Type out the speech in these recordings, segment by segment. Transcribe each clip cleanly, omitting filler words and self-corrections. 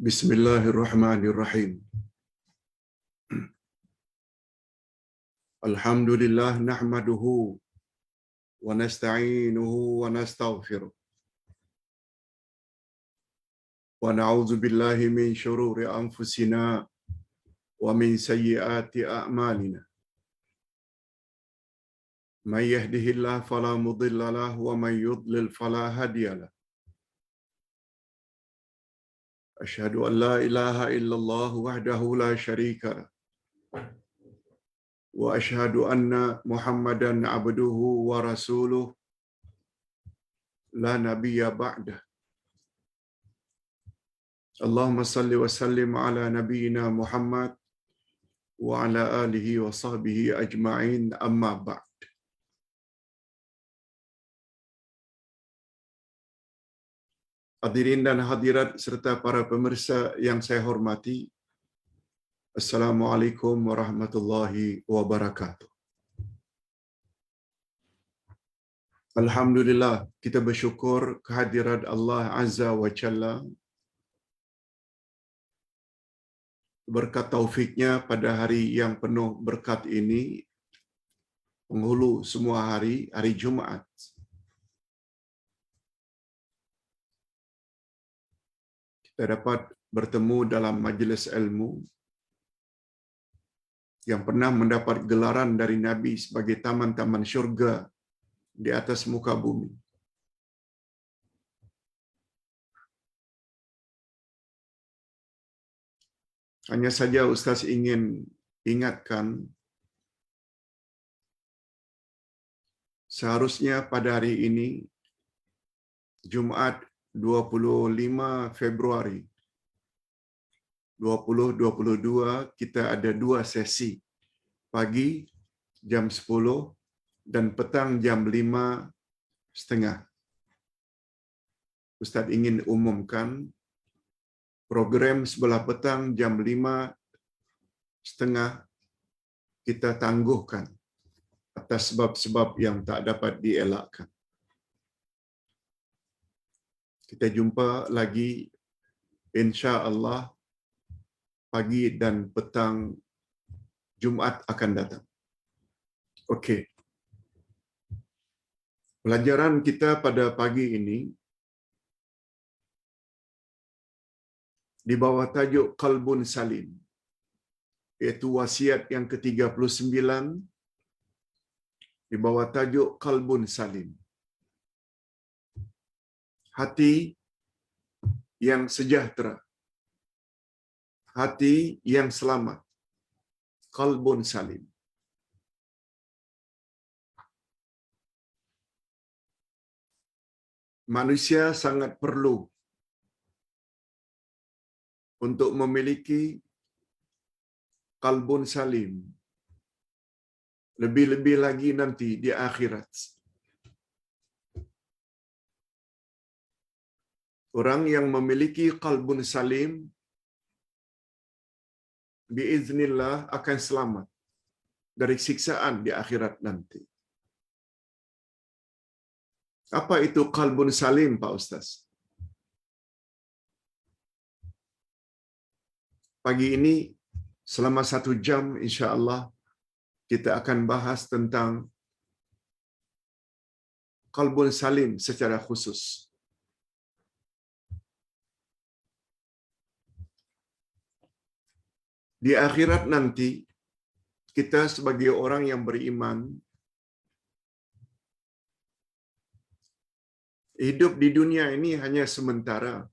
Bismillahirrahmanirrahim. Alhamdulillah nahmaduhu wa nasta'inuhu wa nastaghfiruh. Wa na'udzu billahi min shururi anfusina wa min sayyiati a'malina. May yahdihillahu fala mudilla lahu wa may yudlil fala hadiya lahu. Asyhadu an la ilaha illallah wahdahu la syarika lah. Wa asyhadu anna Muhammadan abduhu wa rasuluh la nabiyya ba'dah. Allahumma salli wa sallim ala nabiyyina Muhammad wa ala alihi wa sahbihi ajma'in, amma ba'd. Hadirin dan hadirat serta para pemirsa yang saya hormati, Assalamualaikum warahmatullahi wabarakatuh. Alhamdulillah, kita bersyukur kehadirat Allah Azza wa Jalla. Berkat taufiknya pada hari yang penuh berkat ini, penghulu semua hari, hari Jumaat. Kita dapat bertemu dalam majlis ilmu yang pernah mendapat gelaran dari Nabi sebagai taman-taman syurga di atas muka bumi. Hanya saja Ustaz ingin ingatkan, seharusnya pada hari ini, Jumaat 25 Februari 2022, kita ada 2 sesi, pagi jam 10 dan petang jam 5.30. Ustaz ingin umumkan program sebelah petang jam 5.30 kita tangguhkan atas sebab-sebab yang tak dapat dielakkan. Kita jumpa lagi insya-Allah pagi dan petang Jumaat akan datang. Okey. Pelajaran kita pada pagi ini di bawah tajuk Qalbun Salim, iaitu wasiat yang ke-39 di bawah tajuk Qalbun Salim. Hati yang sejahtera, hati yang selamat, Qalbun Salim. Manusia sangat perlu untuk memiliki Qalbun Salim, lebih-lebih lagi nanti di akhirat. Orang yang memiliki Qalbun Salim biiznillah akan selamat dari siksaan di akhirat nanti. Apa itu Qalbun Salim, Pak Ustaz? Pagi ini selama 1 jam insya-Allah kita akan bahas tentang Qalbun Salim secara khusus. Di akhirat nanti, kita sebagai orang yang beriman, hidup di dunia ini hanya sementara.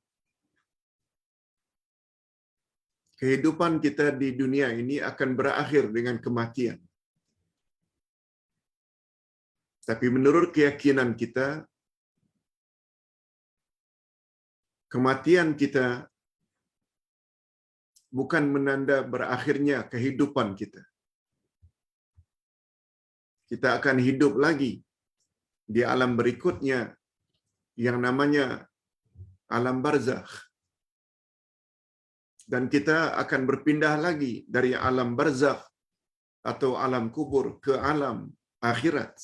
Kehidupan kita di dunia ini akan berakhir dengan kematian. Tapi menurut keyakinan kita, kematian kita bukan menanda berakhirnya kehidupan kita. Kita akan hidup lagi di alam berikutnya yang namanya alam barzakh. Dan kita akan berpindah lagi dari alam barzakh atau alam kubur ke alam akhirat.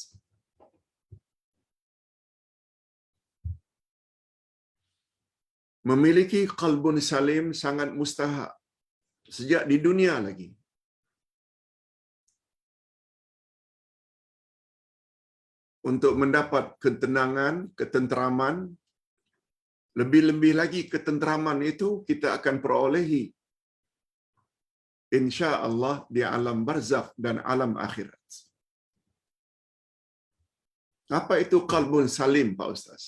Memiliki qalbun salim sangat mustahak sejak di dunia lagi. Untuk mendapat ketenangan, ketenteraman, lebih-lebih lagi ketenteraman itu kita akan perolehi insya-Allah di alam barzakh dan alam akhirat. Apa itu qalbun salim, Pak Ustaz?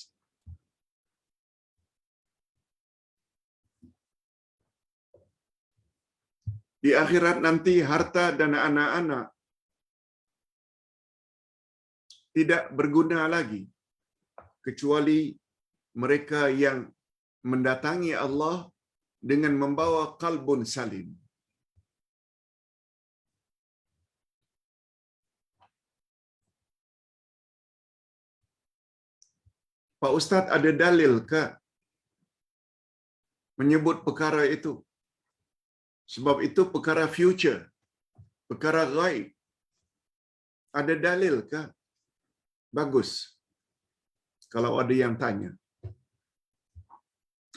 Di akhirat nanti harta dan anak-anak tidak berguna lagi kecuali mereka yang mendatangi Allah dengan membawa qalbun salim. Pak Ustaz, ada dalil ke menyebut perkara itu? Sebab itu perkara future, perkara ghaib. Ada dalil ke? Bagus. Kalau ada yang tanya.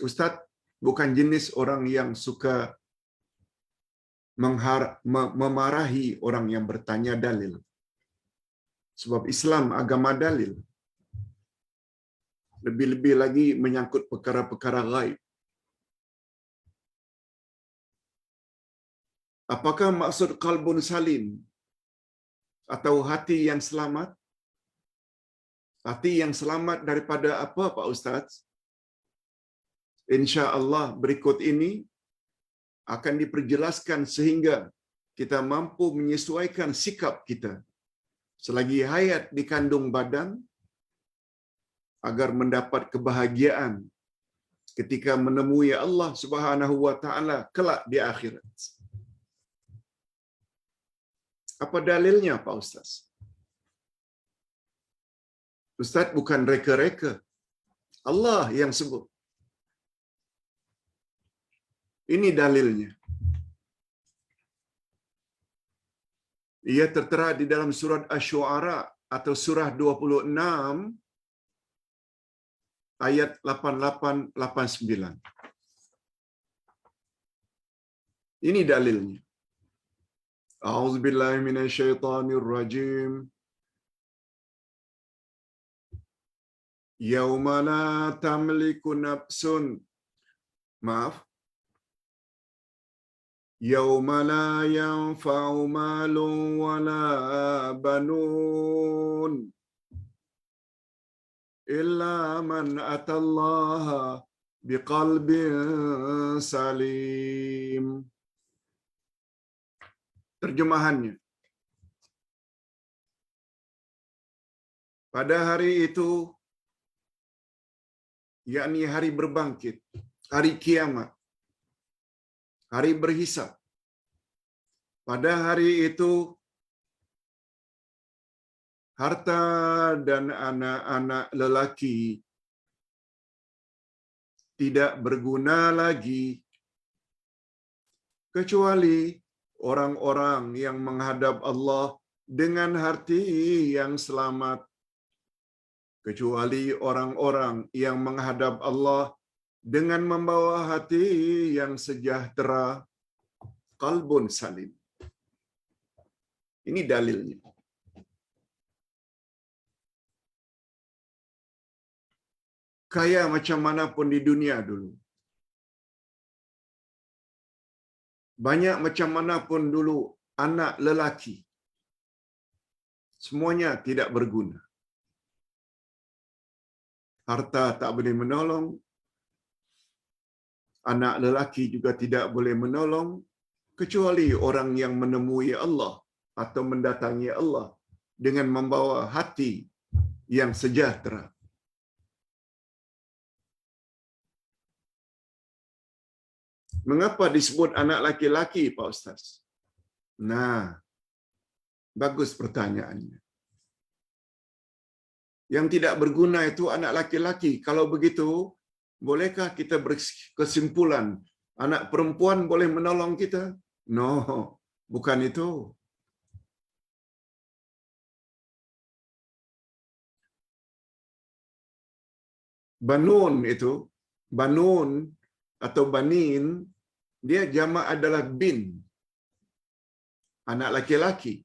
Ustaz bukan jenis orang yang suka memarahi orang yang bertanya dalil. Sebab Islam agama dalil. Lebih-lebih lagi menyangkut perkara-perkara ghaib. Apakah maksud qalbun salim atau hati yang selamat? Hati yang selamat daripada apa, Pak Ustaz? Insya-Allah berikut ini akan diperjelaskan sehingga kita mampu menyesuaikan sikap kita selagi hayat di kandung badan agar mendapat kebahagiaan ketika menemui Allah Subhanahu wa taala kelak di akhirat. Apa dalilnya, Pak Ustaz? Ustaz bukan reka-reka. Allah yang sebut. Ini dalilnya. Ia tertera di dalam surat Asy-Syu'ara atau surah 26 ayat 88-89. Ini dalilnya. A'udzubillahi minasyaitonirrajim. Yauma la tamliku nafsun. Maaf. Yauma la yanfa'u malun wala banun illa man atallaha biqalbin salim. Terjemahannya. Pada hari itu, yakni hari berbangkit, hari kiamat, hari berhisab. Pada hari itu, harta dan anak-anak lelaki tidak berguna lagi kecuali orang-orang yang menghadap Allah dengan hati yang selamat. Kecuali orang-orang yang menghadap Allah dengan membawa hati yang sejahtera, qalbun salim. Ini dalilnya. Kaya macam mana pun di dunia dulu, banyak macam mana pun dulu anak lelaki, semuanya tidak berguna. Harta tak boleh menolong, anak lelaki juga tidak boleh menolong, kecuali orang yang menemui Allah atau mendatangi Allah dengan membawa hati yang sejahtera. Mengapa disebut anak laki-laki, Pak Ustaz? Nah, bagus pertanyaannya. Yang tidak berguna itu anak laki-laki. Kalau begitu, bolehkah kita berkesimpulan anak perempuan boleh menolong kita? No, bukan itu. Banun itu Banun atau banin, dia jamak adalah bin, anak laki-laki.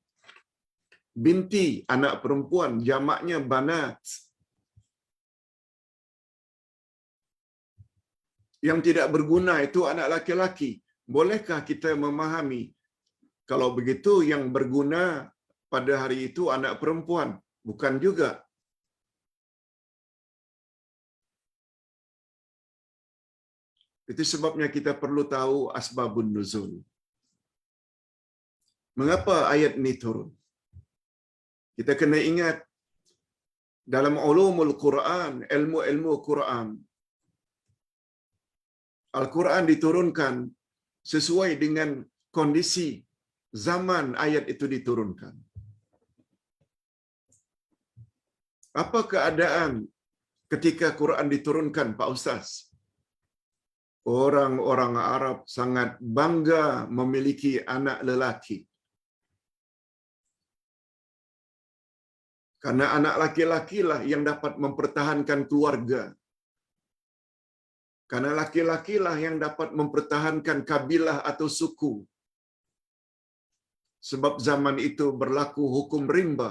Binti, anak perempuan, jamaknya banat. Yang tidak berguna itu anak laki-laki. Bolehkah kita memahami kalau begitu yang berguna pada hari itu anak perempuan? Bukan juga. Itu sebabnya kita perlu tahu asbabun nuzul. Mengapa ayat ini turun? Kita kena ingat dalam ulumul Quran, ilmu-ilmu Quran, Al-Quran diturunkan sesuai dengan kondisi zaman ayat itu diturunkan. Apa keadaan ketika Quran diturunkan, Pak Ustaz? Orang-orang Arab sangat bangga memiliki anak lelaki. Karena anak laki-lakilah yang dapat mempertahankan keluarga. Karena laki-lakilah yang dapat mempertahankan kabilah atau suku. Sebab zaman itu berlaku hukum rimba.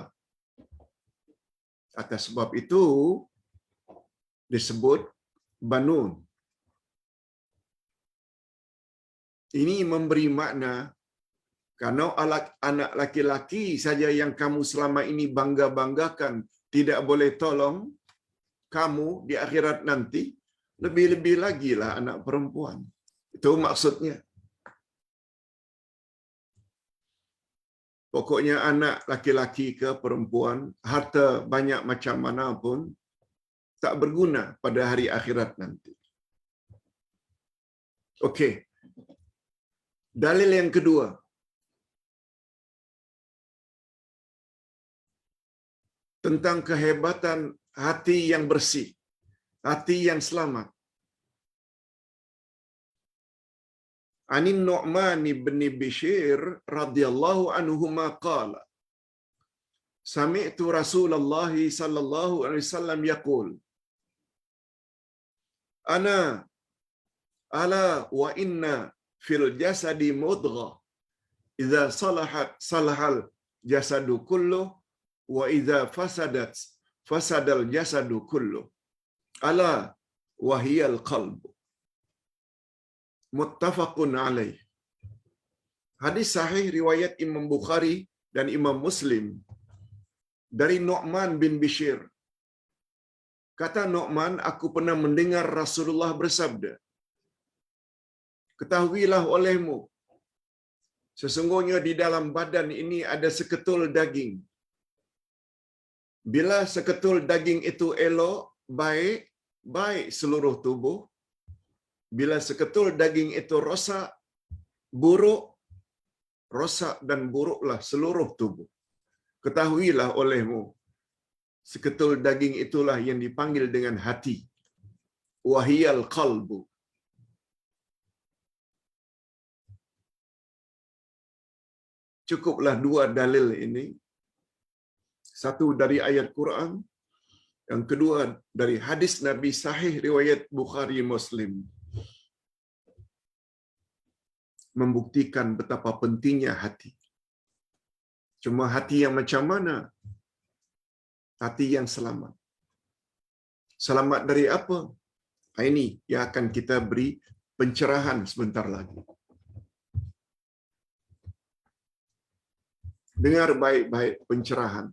Atas sebab itu disebut banun. Ini memberi makna, kalau anak laki-laki saja yang kamu selama ini bangga-banggakan tidak boleh tolong kamu di akhirat nanti, lebih-lebih lagi lah anak perempuan. Itu maksudnya. Pokoknya anak laki-laki ke perempuan, harta banyak macam mana pun, tak berguna pada hari akhirat nanti. Okey. Dalil yang kedua. Tentang kehebatan hati yang bersih, hati yang selamat. Anin Nu'man bin Bishir radhiyallahu anhuma qala Sami'tu Rasulullah sallallahu alaihi wasallam yaqul Ana ala wa inna fil jasadi mudghah idza salahat salahal jasadu kulluh wa idza fasadat fasadal jasadu kulluh ala wa hiyal qalb. Muttafaqun alaih. Hadis sahih riwayat Imam Bukhari dan Imam Muslim dari Nu'man bin Bishir. Kata Nu'man, aku pernah mendengar Rasulullah bersabda, ketahuilah olehmu, sesungguhnya di dalam badan ini ada seketul daging. Bila seketul daging itu elok, baik, baik seluruh tubuh. Bila seketul daging itu rosak, buruk, rosak dan buruklah seluruh tubuh. Ketahuilah olehmu, seketul daging itulah yang dipanggil dengan hati. Wahiyal qalbu. Cukuplah dua dalil ini. Satu dari ayat Quran, yang kedua dari hadis Nabi sahih riwayat Bukhari Muslim. Membuktikan betapa pentingnya hati. Cuma hati yang macam mana? Hati yang selamat. Selamat dari apa? Ini yang akan kita beri pencerahan sebentar lagi. Dengar baik-baik pencerahan.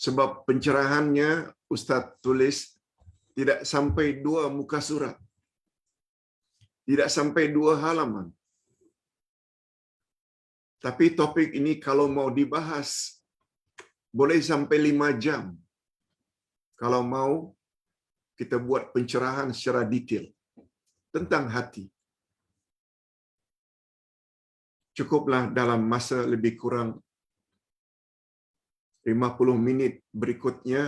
Sebab pencerahannya Ustaz tulis tidak sampai 2 muka surat. Tidak sampai 2 halaman. Tapi topik ini kalau mau dibahas, boleh sampai 5 jam. Kalau mau kita buat pencerahan secara detail tentang hati. Cukuplah dalam masa lebih kurang 50 minit berikutnya,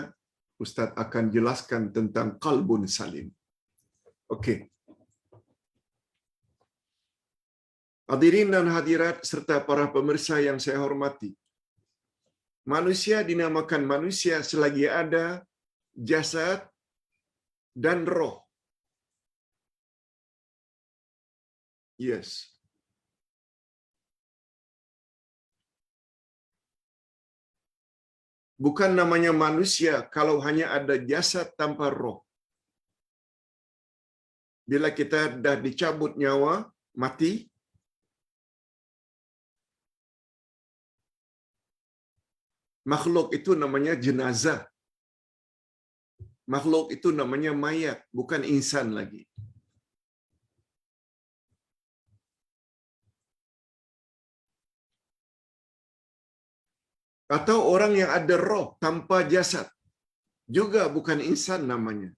Ustaz akan jelaskan tentang qalbun salim. Okey. Hadirin dan hadirat serta para pemirsa yang saya hormati. Manusia dinamakan manusia selagi ada jasad, dan roh. Yes. Bukan namanya manusia kalau hanya ada jasad tanpa roh. Bila kita dah dicabut nyawa, mati, makhluk itu namanya jenazah. Makhluk itu namanya mayat, bukan insan lagi. Atau orang yang ada roh tanpa jasad, juga bukan insan namanya.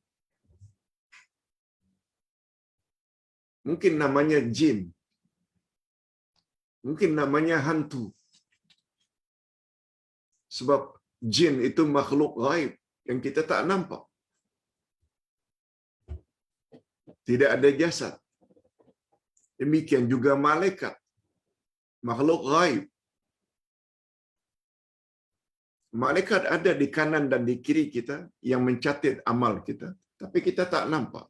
Mungkin namanya jin. Mungkin namanya hantu. Sebab jin itu makhluk gaib yang kita tak nampak. Tidak ada jasad. Demikian juga malaikat. Makhluk gaib. Malaikat ada di kanan dan di kiri kita yang mencatat amal kita. Tapi kita tak nampak.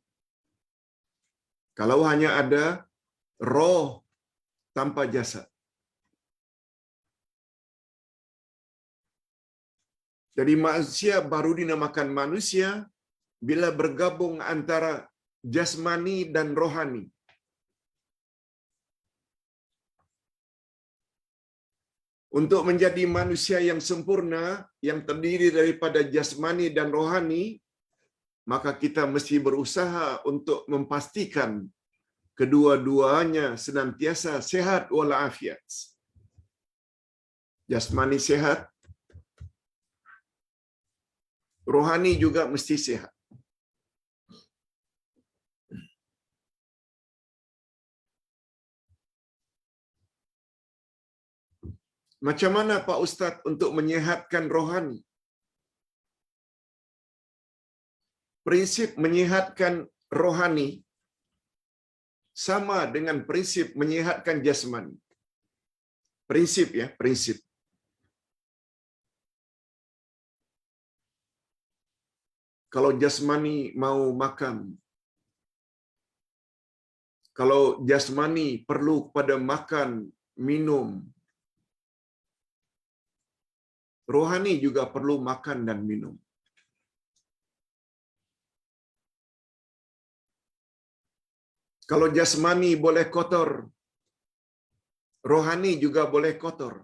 Kalau hanya ada roh tanpa jasad. Jadi manusia baru dinamakan manusia bila bergabung antara jasmani dan rohani. Untuk menjadi manusia yang sempurna, yang terdiri daripada jasmani dan rohani, maka kita mesti berusaha untuk memastikan kedua-duanya senantiasa sehat walafiat. Jasmani sehat, rohani juga mesti sehat. Macam mana Pak Ustaz untuk menyehatkan rohani? Prinsip menyehatkan rohani sama dengan prinsip menyehatkan jasmani. Prinsip ya, prinsip. Kalau jasmani mau makan, kalau jasmani perlu pada makan, minum, rohani juga perlu makan dan minum. Kalau jasmani boleh kotor, rohani juga boleh kotor.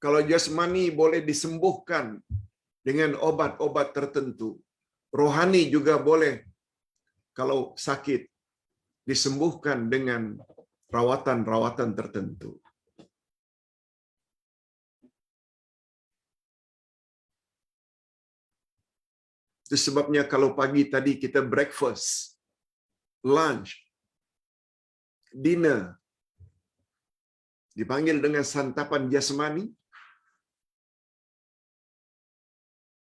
Kalau jasmani boleh disembuhkan dengan obat-obat tertentu, rohani juga boleh kalau sakit disembuhkan dengan rawatan-rawatan tertentu. Itu sebabnya kalau pagi tadi kita breakfast, lunch, dinner, dipanggil dengan santapan jasmani,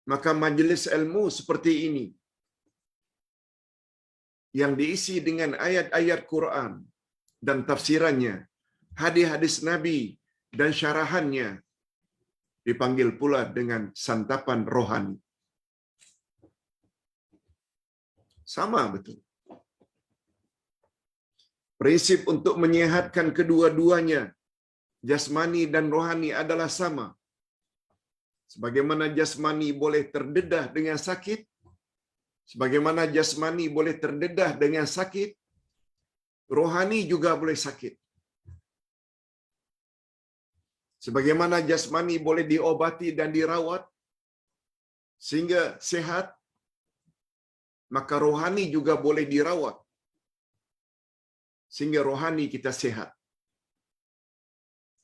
maka majlis ilmu seperti ini yang diisi dengan ayat-ayat Quran dan tafsirannya, hadis-hadis Nabi dan syarahannya, dipanggil pula dengan santapan rohani. Sama betul. Prinsip untuk menyehatkan kedua-duanya, jasmani dan rohani, adalah sama. Sebagaimana jasmani boleh terdedah dengan sakit, sebagaimana jasmani boleh terdedah dengan sakit, rohani juga boleh sakit. Sebagaimana jasmani boleh diobati dan dirawat sehingga sehat, maka rohani juga boleh dirawat sehingga rohani kita sehat.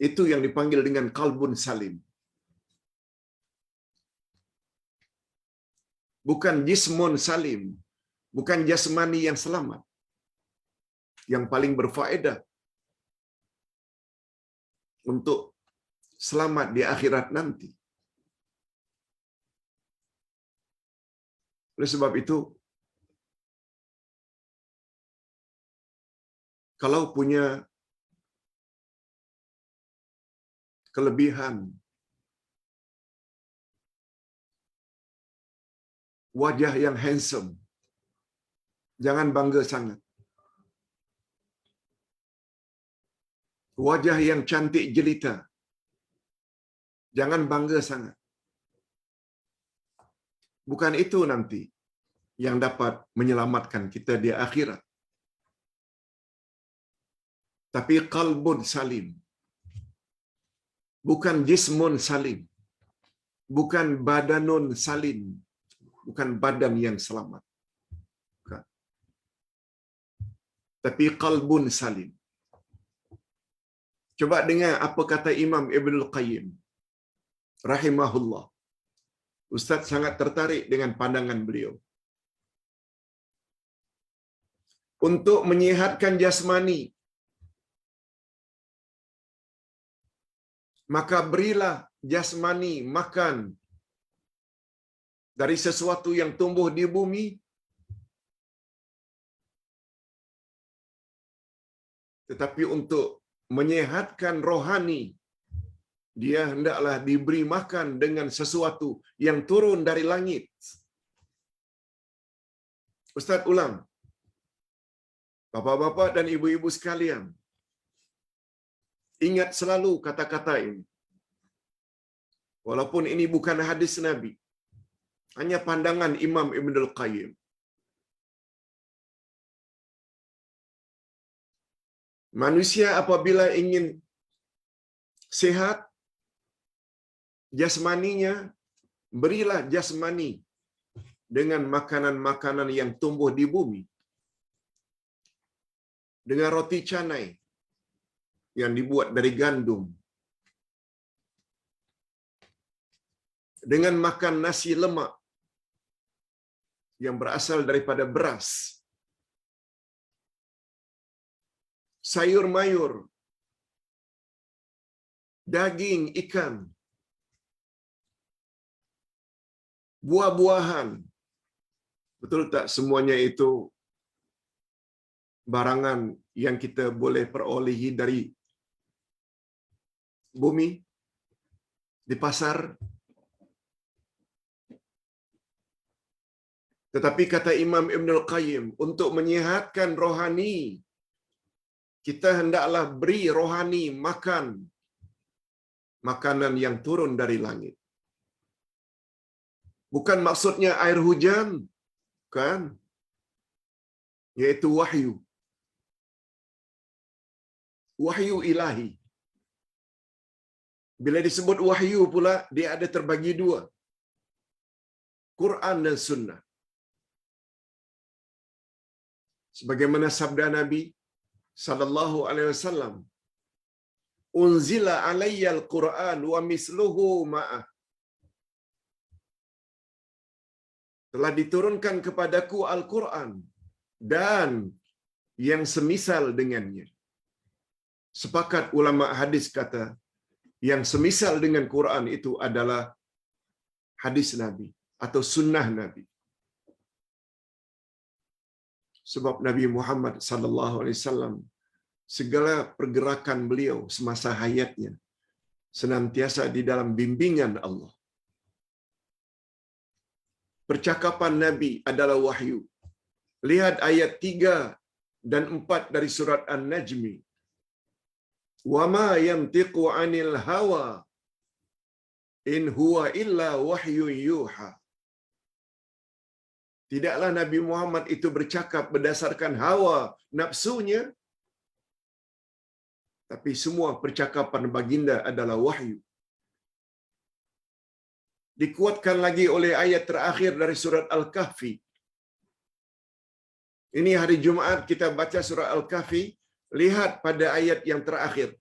Itu yang dipanggil dengan qalbun salim. Bukan jismun salim, bukan jasmani yang selamat, yang paling berfaedah untuk selamat di akhirat nanti. Oleh sebab itu, kalau punya kelebihan wajah yang handsome. Jangan bangga sangat. Wajah yang cantik jelita. Jangan bangga sangat. Bukan itu nanti yang dapat menyelamatkan kita di akhirat. Tapi qalbun salim. Bukan jismun salim. Bukan badanun salim. Bukan badan yang selamat. Bukan. Tapi qalbun salim. Coba dengar apa kata Imam Ibnul Qayyim rahimahullah. Ustaz sangat tertarik dengan pandangan beliau. Untuk menyihatkan jasmani, maka berilah jasmani makan dari sesuatu yang tumbuh di bumi, tetapi untuk menyehatkan rohani, dia hendaklah diberi makan dengan sesuatu yang turun dari langit. Ustaz ulang. Bapak-bapak dan ibu-ibu sekalian, ingat selalu kata-kata ini. Walaupun ini bukan hadis Nabi, hanya pandangan Imam Ibnul Qayyim. Manusia apabila ingin sihat jasmaninya, berilah jasmani dengan makanan-makanan yang tumbuh di bumi. Dengan roti canai yang dibuat dari gandum. Dengan makan nasi lemak yang berasal daripada beras. Sayur-mayur, daging ikan, buah-buahan. Betul tak semuanya itu barangan yang kita boleh perolehi dari bumi, di pasar? Tetapi kata Imam Ibnul Qayyim, untuk menyihatkan rohani, kita hendaklah beri rohani makan makanan yang turun dari langit. Bukan maksudnya air hujan, kan? Yaitu wahyu. Wahyu ilahi. Bila disebut wahyu pula, dia ada terbagi dua. Quran dan sunnah. Sebagaimana sabda Nabi sallallahu alaihi wasallam, unzila alayyal Quran wa misluhu ma'ah. Telah diturunkan kepadaku Al-Quran dan yang semisal dengannya. Sepakat ulama hadis kata, yang semisal dengan Quran itu adalah hadis Nabi atau sunnah Nabi. Sebab Nabi Muhammad sallallahu alaihi wasallam, segala pergerakan beliau semasa hayatnya senantiasa di dalam bimbingan Allah. Percakapan Nabi adalah wahyu. Lihat ayat 3 dan 4 dari surat An-Najmi. Wa ma yantiqu 'anil hawa in huwa illa wahyun yuha. Tidaklah Nabi Muhammad itu bercakap berdasarkan hawa nafsunya, tapi semua percakapan baginda adalah wahyu. Dikuatkan lagi oleh ayat terakhir dari surat Al-Kahfi. Ini hari Jumaat kita baca surat Al-Kahfi, lihat pada ayat yang terakhir.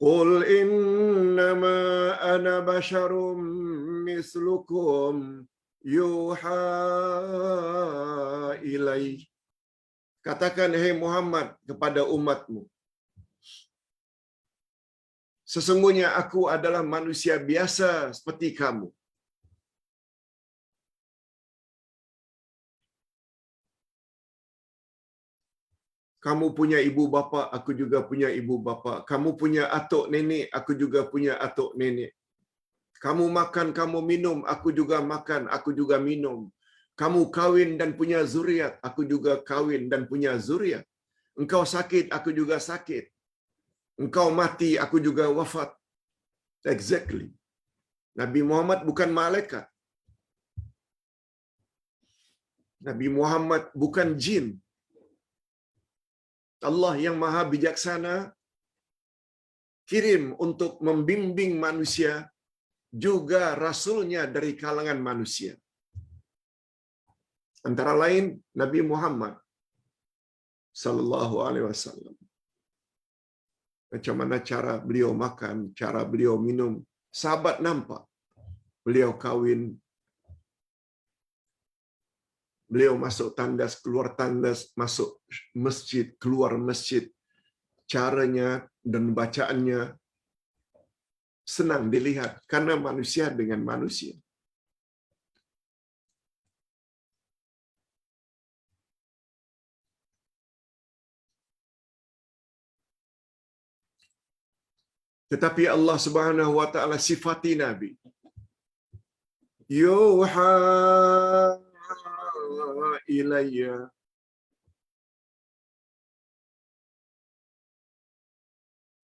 Qul innama ana basyarum mislukum yuha ilai. Katakan, hai Muhammad, kepada umatmu, sesungguhnya aku adalah manusia biasa seperti kamu. Kamu punya ibu bapa, aku juga punya ibu bapa. Kamu punya atuk nenek, aku juga punya atuk nenek. Kamu makan, kamu minum, aku juga makan, aku juga minum. Kamu kawin dan punya zuriat, aku juga kawin dan punya zuriat. Engkau sakit, aku juga sakit. Engkau mati, aku juga wafat. Exactly. Nabi Muhammad bukan malaikat. Nabi Muhammad bukan jin. Allah yang maha bijaksana kirim untuk membimbing manusia, juga rasulnya dari kalangan manusia. Antara lain Nabi Muhammad sallallahu alaihi wasallam. Macam mana cara beliau makan, cara beliau minum, sahabat nampak. Beliau kawin, beliau masuk tandas, keluar tandas, masuk masjid, keluar masjid. Caranya dan bacaannya senang dilihat karena manusia dengan manusia. Tetapi Allah Subhanahu wa taala sifati Nabi. Yuha ilayya.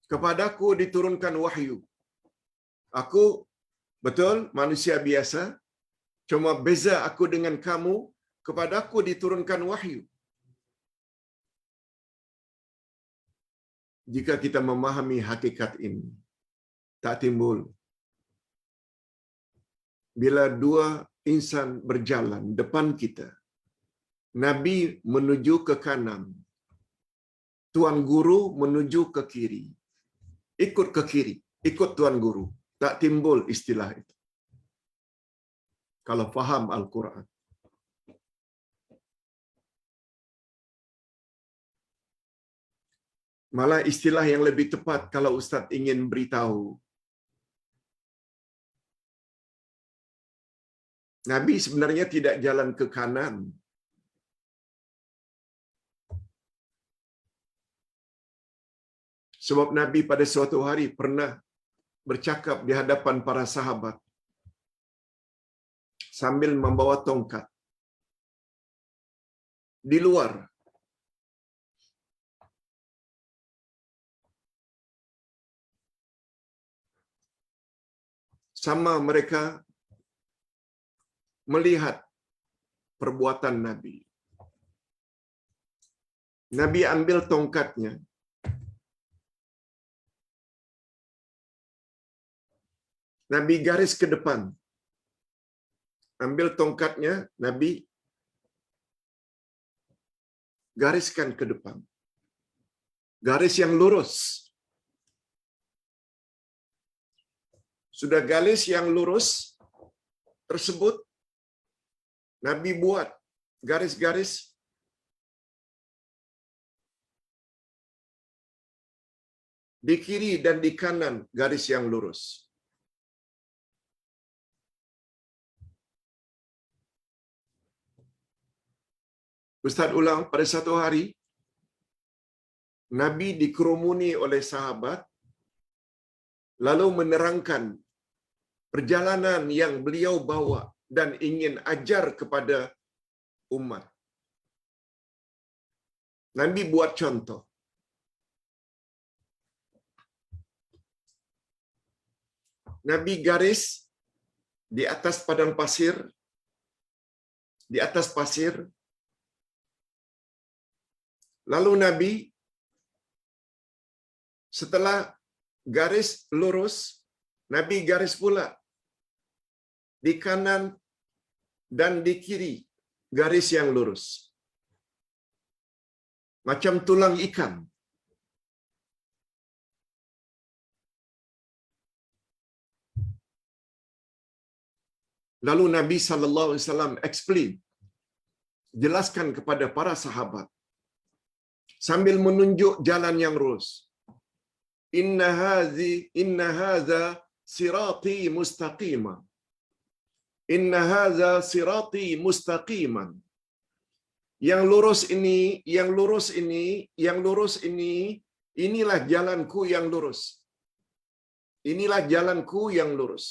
Kepadaku diturunkan wahyu. Aku betul manusia biasa, cuma beza aku dengan kamu, kepadaku diturunkan wahyu. Jika kita memahami hakikat ini, tak timbul. Bila dua insan berjalan depan kita, Nabi menuju ke kanan, Tuan Guru menuju ke kiri. Ikut ke kiri, ikut Tuan Guru. Tak timbul istilah itu. Kalau faham Al-Quran. Malah istilah yang lebih tepat kalau Ustaz ingin beritahu. Nabi sebenarnya tidak jalan ke kanan. Sebab Nabi pada suatu hari pernah bercakap di hadapan para sahabat sambil membawa tongkat. Di luar. Sama mereka melihat perbuatan Nabi. Nabi ambil tongkatnya. Nabi garis ke depan. Ambil tongkatnya, Nabi gariskan ke depan. Garis yang lurus. Sudah garis yang lurus tersebut, Nabi buat garis-garis di kiri dan di kanan garis yang lurus. Ustaz ulang, pada satu hari, Nabi dikerumuni oleh sahabat, lalu menerangkan perjalanan yang beliau bawa dan ingin ajar kepada umat. Nabi buat contoh. Nabi garis di atas padang pasir, di atas pasir. Lalu Nabi setelah garis lurus, Nabi garis pula di kanan dan di kiri garis yang lurus. Macam tulang ikan. Lalu Nabi sallallahu alaihi wasallam explain, jelaskan kepada para sahabat sambil menunjuk jalan yang lurus. Inna hadza sirati mustaqiman. Inna hadza sirati mustaqiman. Yang lurus ini, yang lurus ini, yang lurus ini, inilah jalanku yang lurus. Inilah jalanku yang lurus.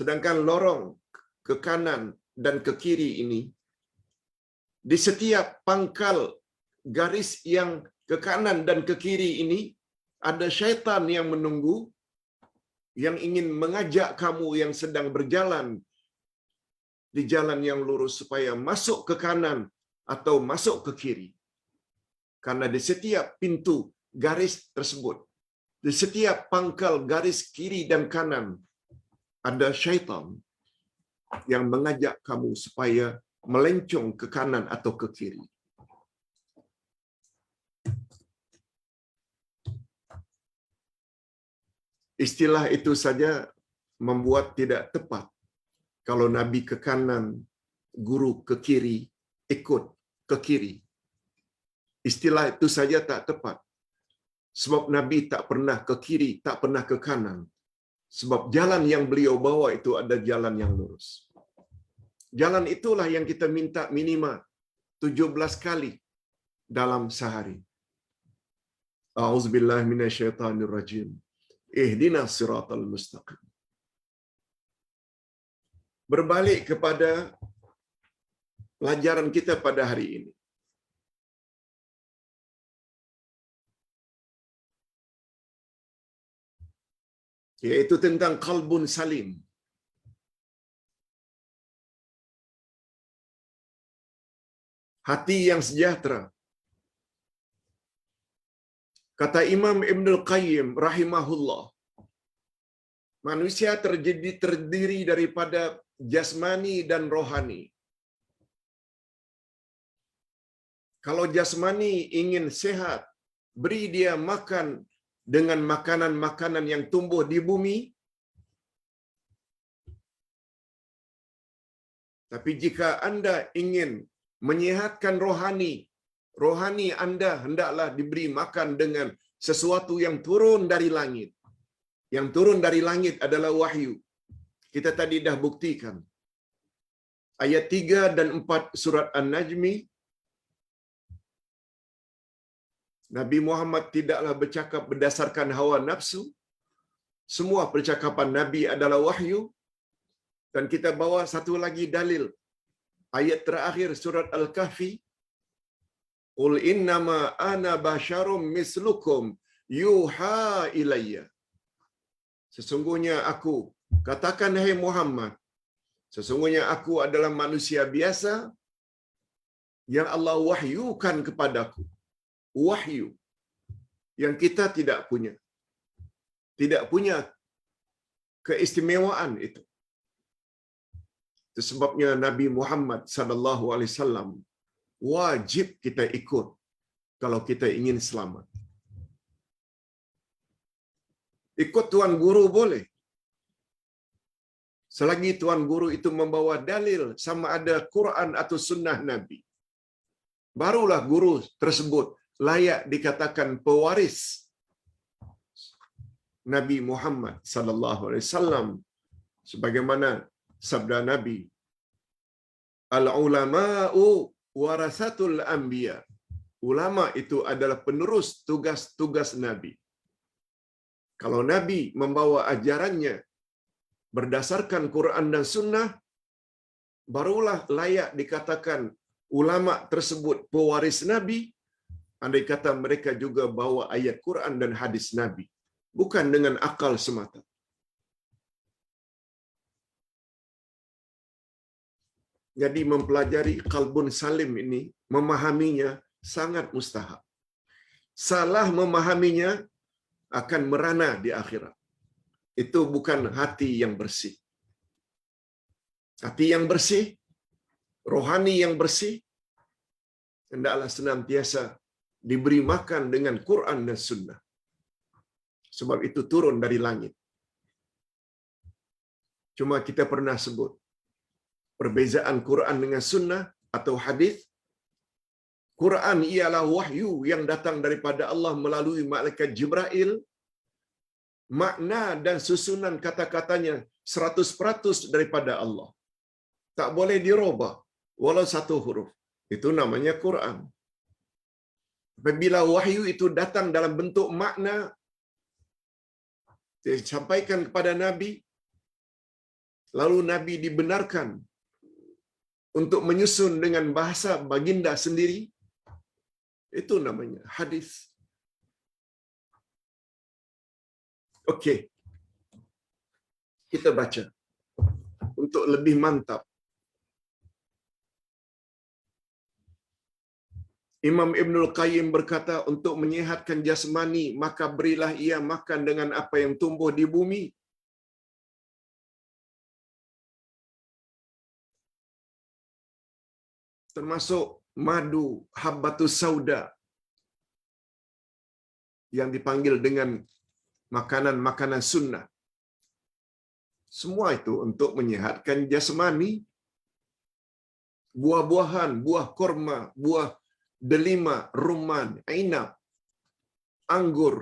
Sedangkan lorong ke kanan dan ke kiri ini, di setiap pangkal garis yang ke kanan dan ke kiri ini, ada syaitan yang menunggu, yang ingin mengajak kamu yang sedang berjalan di jalan yang lurus supaya masuk ke kanan atau masuk ke kiri. Karena di setiap pintu garis tersebut, di setiap pangkal garis kiri dan kanan, ada syaitan yang mengajak kamu supaya melencong ke kanan atau ke kiri. Istilah itu saja membuat tidak tepat. Kalau Nabi ke kanan, guru ke kiri, ikut ke kiri. Istilah itu saja tak tepat. Sebab Nabi tak pernah ke kiri, tak pernah ke kanan. Sebab jalan yang beliau bawa itu ada jalan yang lurus. Jalan itulah yang kita minta minima 17 kali dalam sehari. A'udzubillahi minasyaitonirrajim. Ihdinas siratal mustaqim. Berbalik kepada pelajaran kita pada hari ini. Yaitu tentang qalbun salim. Hati yang sejahtera. Kata Imam Ibnul Qayyim rahimahullah, manusia terdiri daripada jasmani dan rohani. Kalau jasmani ingin sehat, beri dia makan dengan makanan-makanan yang tumbuh di bumi. Tapi jika Anda ingin menyehatkan rohani, rohani Anda hendaklah diberi makan dengan sesuatu yang turun dari langit. Yang turun dari langit adalah wahyu. Kita tadi dah buktikan. Ayat 3 dan 4 surat An-Najmi, Nabi Muhammad tidaklah bercakap berdasarkan hawa nafsu. Semua percakapan Nabi adalah wahyu. Dan kita bawa satu lagi dalil. Ayat terakhir surat Al-Kahfi, Qul innama ana basyarum mislukum yuha ilayya. Sesungguhnya aku, katakan hai Muhammad, sesungguhnya aku adalah manusia biasa yang Allah wahyukan kepadaku. Wahyu yang kita tidak punya. Tidak punya keistimewaan itu. Itu sebabnya Nabi Muhammad sallallahu alaihi wasallam wajib kita ikut kalau kita ingin selamat. Ikut tuan guru boleh, selagi tuan guru itu membawa dalil sama ada Quran atau sunnah Nabi. Barulah guru tersebut layak dikatakan pewaris Nabi Muhammad sallallahu alaihi wasallam, sebagaimana sabda Nabi, al-ulama'u warasatul anbiya. Ulama itu adalah penerus tugas-tugas Nabi. Kalau Nabi membawa ajarannya berdasarkan Quran dan Sunnah, barulah layak dikatakan ulama tersebut pewaris Nabi, andai kata mereka juga bawa ayat Quran dan hadis Nabi, bukan dengan akal semata. Jadi mempelajari qalbun salim ini, memahaminya sangat mustahab. Salah memahaminya akan merana di akhirat. Itu bukan hati yang bersih. Hati yang bersih, rohani yang bersih, hendaklah senantiasa diberi makan dengan Quran dan Sunnah. Sebab itu turun dari langit. Cuma kita pernah sebut perbezaan Quran dengan Sunnah atau hadis. Quran ialah wahyu yang datang daripada Allah melalui malaikat Jibril. Makna dan susunan kata-katanya 100% daripada Allah. Tak boleh dirubah walau satu huruf. Itu namanya Quran. Apabila wahyu itu datang dalam bentuk makna, disampaikan kepada Nabi, lalu Nabi dibenarkan untuk menyusun dengan bahasa baginda sendiri, itu namanya hadis. Okey, kita baca untuk lebih mantap. Imam Ibnul Qayyim berkata, untuk menyihatkan jasmani, maka berilah ia makan dengan apa yang tumbuh di bumi. Termasuk madu habbatus sauda yang dipanggil dengan makanan-makanan sunnah. Semua itu untuk menyihatkan jasmani. Buah-buahan, buah korma, buah delima, rumman, inab, anggur,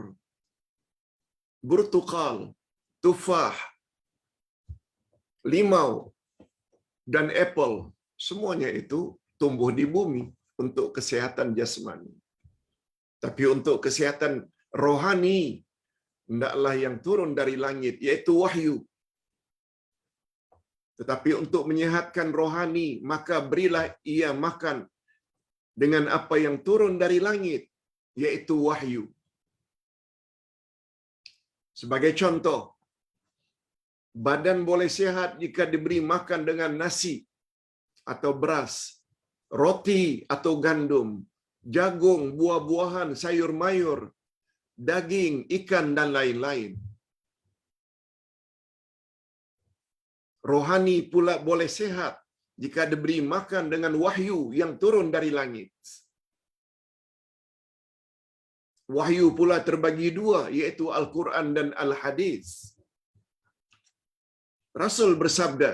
burtukal, tufah, limau, dan apple. Semuanya itu tumbuh di bumi untuk kesehatan jasmani. Tapi untuk kesehatan rohani, hendaklah yang turun dari langit, yaitu wahyu. Tetapi untuk menyihatkan rohani, maka berilah ia makan dengan apa yang turun dari langit, yaitu wahyu. Sebagai contoh, badan boleh sihat jika diberi makan dengan nasi atau beras, roti atau gandum, jagung, buah-buahan, sayur mayur, daging, ikan, dan lain-lain. Rohani pula boleh sehat jika diberi makan dengan wahyu yang turun dari langit. Wahyu pula terbagi dua, iaitu Al-Quran dan Al-Hadis. Rasul bersabda,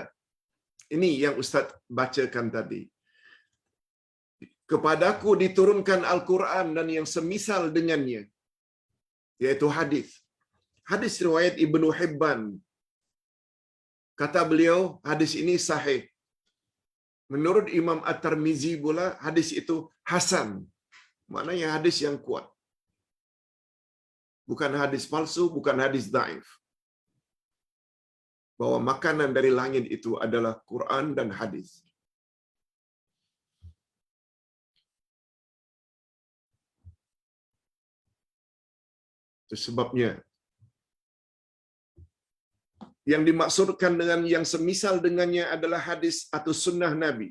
ini yang Ustaz bacakan tadi, kepadaku diturunkan Al-Quran dan yang semisal dengannya, yaitu hadis. Hadis riwayat Ibnu Hibban. Kata beliau, hadis ini sahih. Menurut Imam At-Tirmizi pula, hadis itu hasan. Maknanya hadis yang kuat. Bukan hadis palsu, bukan hadis dhaif. Bahwa makanan dari langit itu adalah Quran dan hadis. Itu sebabnya yang dimaksudkan dengan yang semisal dengannya adalah hadis atau sunnah Nabi.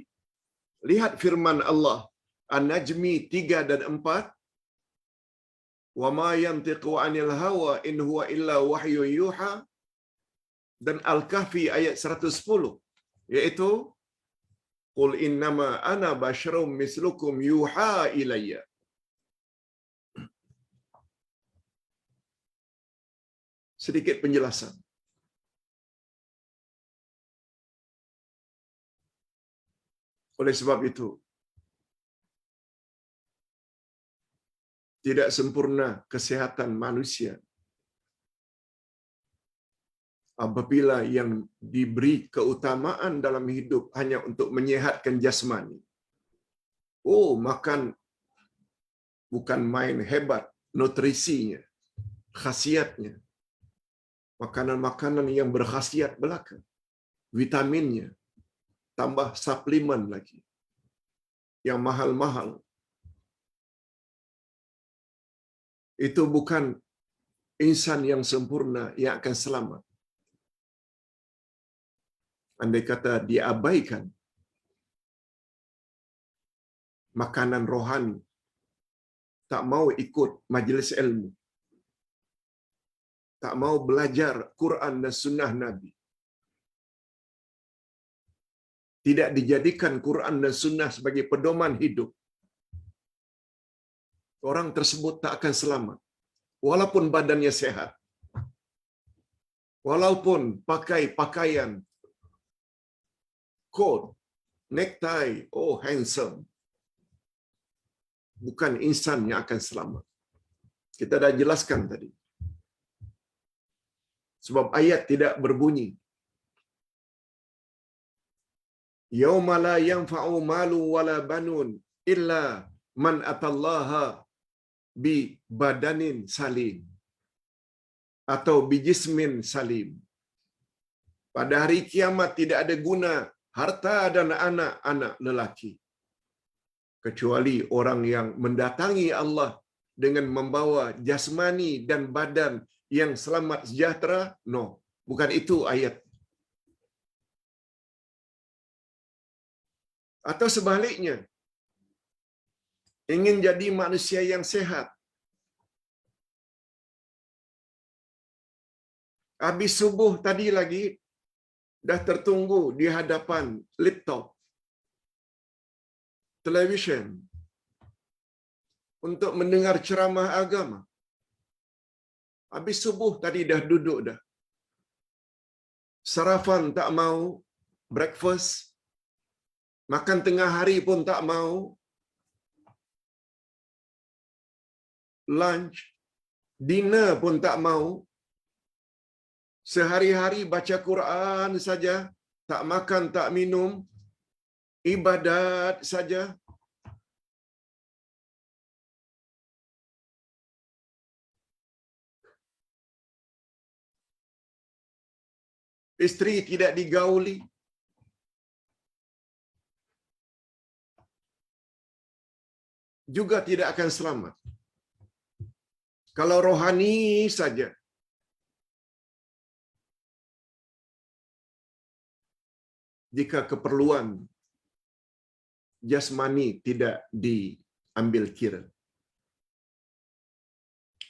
Lihat firman Allah, An-Najmi 3 dan 4. Wa ma yantiqu 'anil hawa in huwa illa wahyun yuha. Dan Al-Kahfi ayat 110, yaitu qul innama ana basyarum mislukum yuha ilayya. Sedikit penjelasan. Oleh sebab itu, tidak sempurna kesehatan manusia apabila yang diberi keutamaan dalam hidup hanya untuk menyehatkan jasmani. Oh, makan bukan main hebat nutrisinya, khasiatnya. Makanan-makanan yang berkhasiat belaka, vitaminnya, tambah suplemen lagi, yang mahal-mahal. Itu bukan insan yang sempurna yang akan selamat. Andai kata diabaikan makanan rohani, tak mau ikut majlis ilmu, tak mau belajar Quran dan sunnah Nabi, tidak dijadikan Quran dan sunnah sebagai pedoman hidup, orang tersebut tak akan selamat. Walaupun badannya sehat, walaupun pakai pakaian coat, necktie, oh handsome, bukan insan yang akan selamat. Kita dah jelaskan tadi. Sebab ayat tidak berbunyi, yauma la yanfa'u malu wala banun illa man atallaha bi badanin salim atau bi jismin salim. Pada hari kiamat tidak ada guna harta dan anak-anak lelaki, kecuali orang yang mendatangi Allah dengan membawa jasmani dan badan yang selamat sejahtera. No, bukan itu ayat. Atau sebaliknya, ingin jadi manusia yang sehat, habis subuh tadi lagi dah tertunggu di hadapan laptop, televisyen untuk mendengar ceramah agama. Habis subuh tadi dah duduk dah. Sarapan tak mau, breakfast, makan tengah hari pun tak mau, lunch, dinner pun tak mau. Sehari-hari baca Quran saja, tak makan, tak minum, ibadat saja. Isteri tidak digauli. Juga tidak akan selamat. Kalau rohani saja, jika keperluan jasmani tidak diambil kira,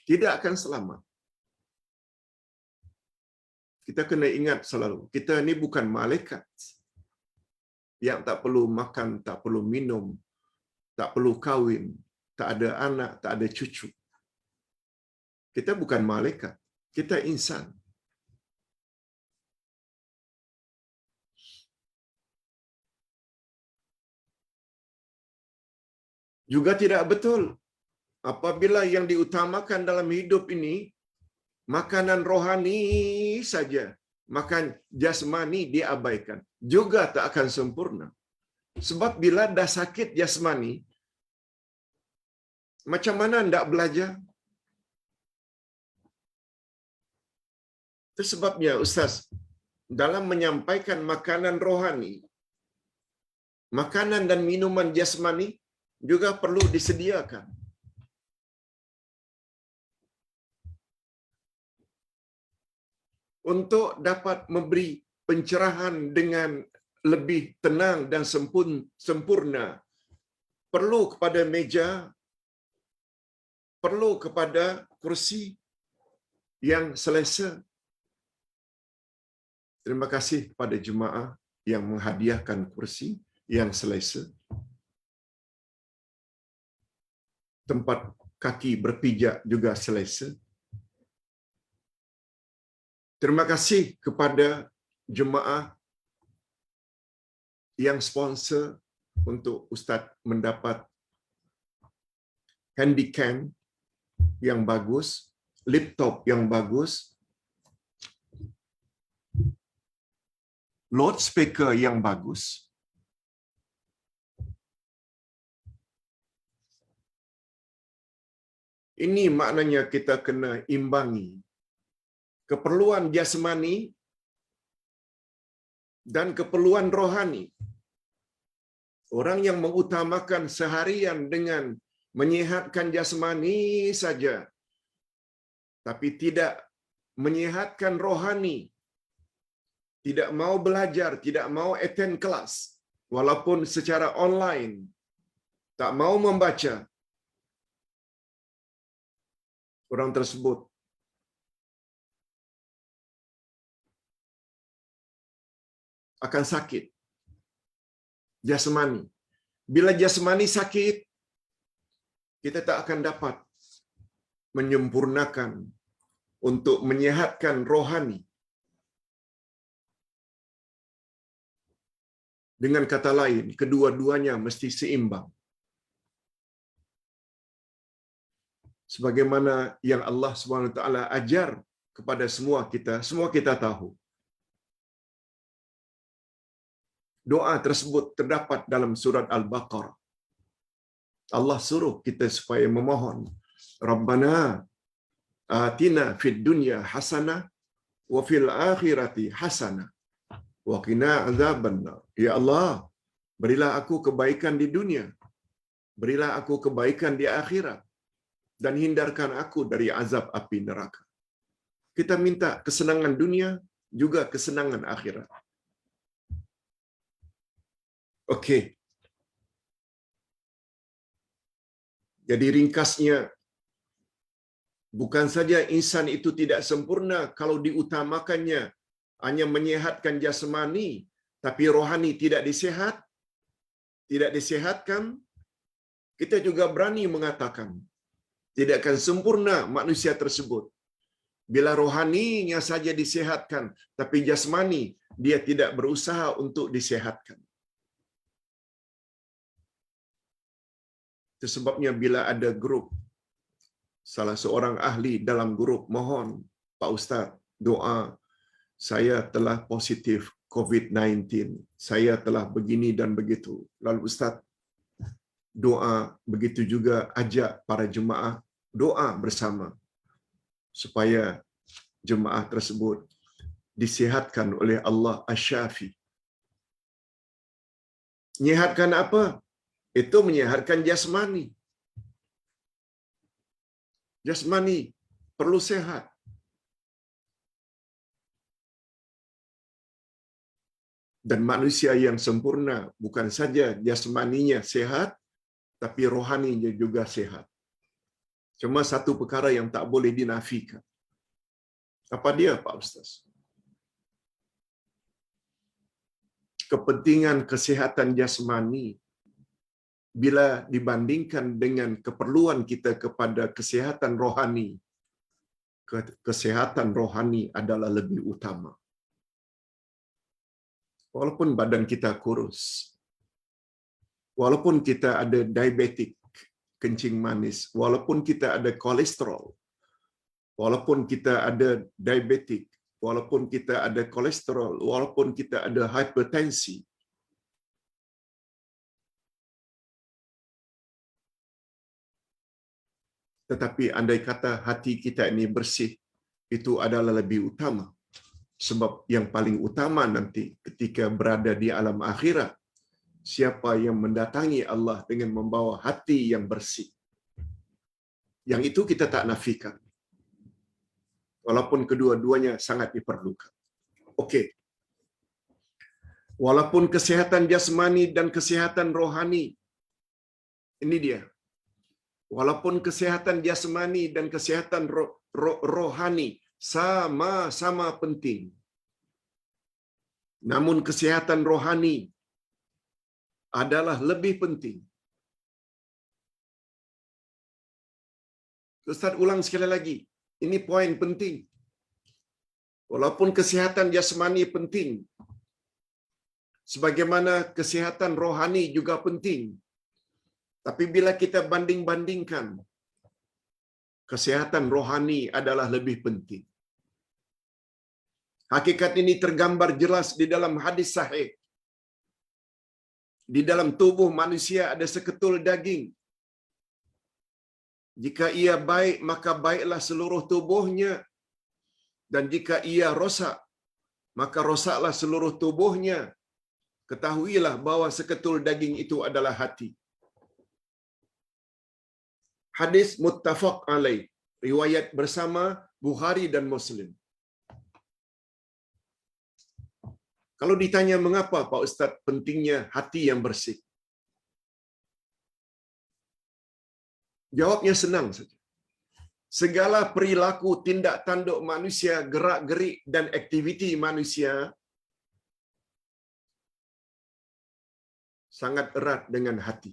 tidak akan selamat. Kita kena ingat selalu, kita ni bukan malaikat yang tak perlu makan, tak perlu minum, tak perlu kahwin, tak ada anak, tak ada cucu. Kita bukan malaikat, kita insan. Juga tidak betul apabila yang diutamakan dalam hidup ini makanan rohani saja, makan jasmani diabaikan. Juga tak akan sempurna. Sebab bila dah sakit jasmani, macam mana hendak belajar? Itu sebabnya Ustaz, dalam menyampaikan makanan rohani, makanan dan minuman jasmani juga perlu disediakan. Untuk dapat memberi pencerahan dengan lebih tenang dan sempurna, perlu kepada meja, perlu kepada kursi yang selesa. Terima kasih kepada jemaah yang menghadiahkan kursi yang selesa. Tempat kaki berpijak juga selesa. Terima kasih kepada jemaah yang sponsor untuk Ustaz mendapat handycam yang bagus, laptop yang bagus, loudspeaker yang bagus. Ini maknanya kita kena imbangi keperluan jasmani dan keperluan rohani. Orang yang mengutamakan seharian dengan menyihatkan jasmani saja, tapi tidak menyihatkan rohani, tidak mau belajar, tidak mau attend kelas, walaupun secara online, tak mau membaca, orang tersebut akan sakit jasmani. Bila jasmani sakit, kita tak akan dapat menyempurnakan untuk menyihatkan rohani. Dengan kata lain, kedua-duanya mesti seimbang. Sebagaimana yang Allah SWT ajar kepada semua kita tahu. Doa tersebut terdapat dalam surat Al-Baqarah. Allah suruh kita supaya memohon, Rabbana atina fid dunya hasanah wa fil akhirati hasanah wa qina azabannar. Ya Allah, berilah aku kebaikan di dunia, berilah aku kebaikan di akhirat, dan hindarkan aku dari azab api neraka. Kita minta kesenangan dunia, juga kesenangan akhirat. Okey. Jadi ringkasnya, bukan saja insan itu tidak sempurna kalau diutamakannya hanya menyehatkan jasmani, tapi rohani tidak disehatkan, kita juga berani mengatakan tidak akan sempurna manusia tersebut. Bila rohaninya saja disehatkan, tapi jasmani dia tidak berusaha untuk disehatkan. Itu sebabnya bila ada grup, salah seorang ahli dalam grup mohon, Pak Ustaz, doa, saya telah positif COVID-19, saya telah begini dan begitu. Lalu Ustaz doa, begitu juga ajak para jemaah doa bersama supaya jemaah tersebut disihatkan oleh Allah Asy-Syafi. Menyihatkan apa? Itu menyihatkan jasmani. Jasmani perlu sehat. Dan manusia yang sempurna bukan saja jasmaninya sehat, tapi rohaninya juga sehat. Cuma satu perkara yang tak boleh dinafikan. Apa dia, Pak Ustaz? Kepentingan kesehatan jasmani bila dibandingkan dengan keperluan kita kepada kesehatan rohani, kesehatan rohani adalah lebih utama. Walaupun badan kita kurus, walaupun kita ada diabetik, kencing manis, walaupun kita ada kolesterol, walaupun kita ada diabetik, walaupun kita ada kolesterol, walaupun kita ada hipertensi, tetapi andai kata hati kita ini bersih, itu adalah lebih utama. Sebab yang paling utama nanti ketika berada di alam akhirat, siapa yang mendatangi Allah dengan membawa hati yang bersih. Yang itu kita tak nafikan. Walaupun kedua-duanya sangat diperlukan. Okey. Walaupun kesehatan jasmani dan kesehatan rohani, ini dia. Walaupun kesehatan jasmani dan kesehatan rohani sama-sama penting, namun kesehatan rohani adalah lebih penting. Ustaz ulang sekali lagi, ini poin penting. Walaupun kesehatan jasmani penting, sebagaimana kesehatan rohani juga penting, tapi bila kita banding-bandingkan, kesehatan rohani adalah lebih penting. Hakikat ini tergambar jelas di dalam hadis sahih. Di dalam tubuh manusia ada seketul daging. Jika ia baik, maka baiklah seluruh tubuhnya. Dan jika ia rosak, maka rosaklah seluruh tubuhnya. Ketahuilah bahwa seketul daging itu adalah hati. Hadis muttafaq alaih, riwayat bersama Bukhari dan Muslim. Kalau ditanya mengapa Pak Ustaz pentingnya hati yang bersih, jawabnya senang saja. Segala perilaku, tindak tanduk manusia, gerak-gerik dan aktiviti manusia sangat erat dengan hati.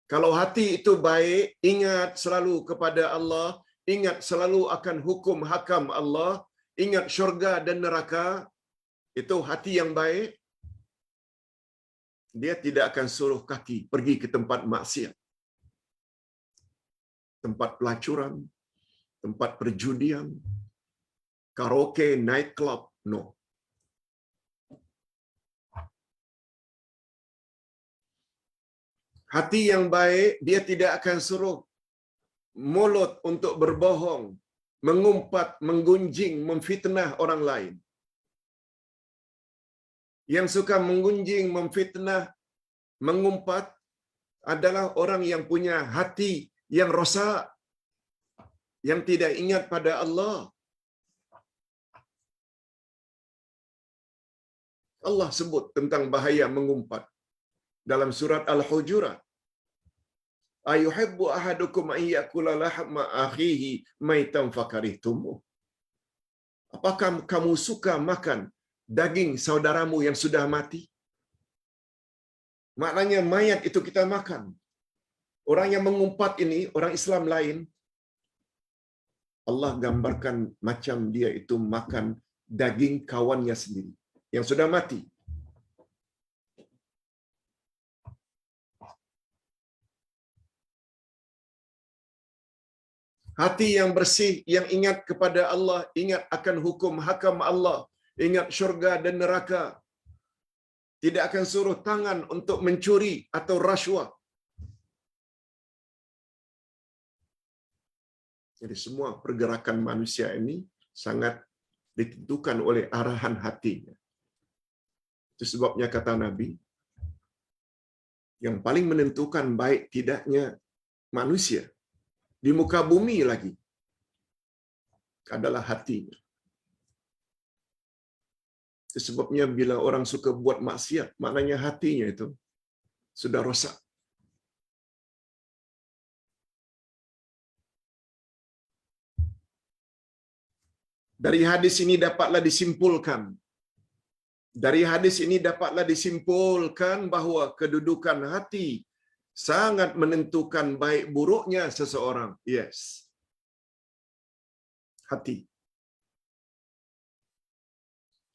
Kalau hati itu baik, ingat selalu kepada Allah, ingat selalu akan hukum hakam Allah, ingat syurga dan neraka, itu hati yang baik, dia tidak akan suruh kaki pergi ke tempat maksiat, tempat pelacuran, tempat perjudian, karaoke, night club, no. Hati yang baik, dia tidak akan suruh mulut untuk berbohong, mengumpat, menggunjing, memfitnah orang lain. Yang suka menggunjing, memfitnah, mengumpat adalah orang yang punya hati yang rosak, yang tidak ingat pada Allah. Allah sebut tentang bahaya mengumpat dalam surat Al-Hujurat. Ayuhibbu ahadukum an yakula lahma akhihi maitan fakarihtumuh. Apakah kamu suka makan daging saudaramu yang sudah mati? Maknanya mayat itu kita makan. Orang yang mengumpat ini, orang Islam lain, Allah gambarkan macam dia itu makan daging kawannya sendiri yang sudah mati. Hati yang bersih, yang ingat kepada Allah, ingat akan hukum hakam Allah, ingat syurga dan neraka, tidak akan suruh tangan untuk mencuri atau rasuah. Jadi semua pergerakan manusia ini sangat ditentukan oleh arahan hatinya. Itu sebabnya kata Nabi, yang paling menentukan baik tidaknya manusia di muka bumi lagi adalah hatinya. Itu sebabnya bila orang suka buat maksiat, maknanya hatinya itu sudah rosak. Dari hadis ini dapatlah disimpulkan bahawa kedudukan hati sangat menentukan baik buruknya seseorang. Yes. Hati.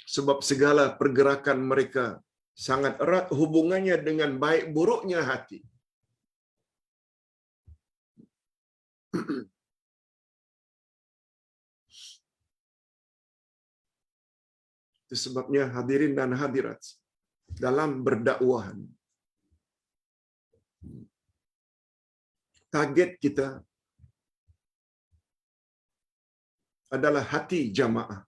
Sebab segala pergerakan mereka sangat erat hubungannya dengan baik buruknya hati. Itu sebabnya hadirin dan hadirat, dalam berdakwahan, target kita adalah hati jamaah,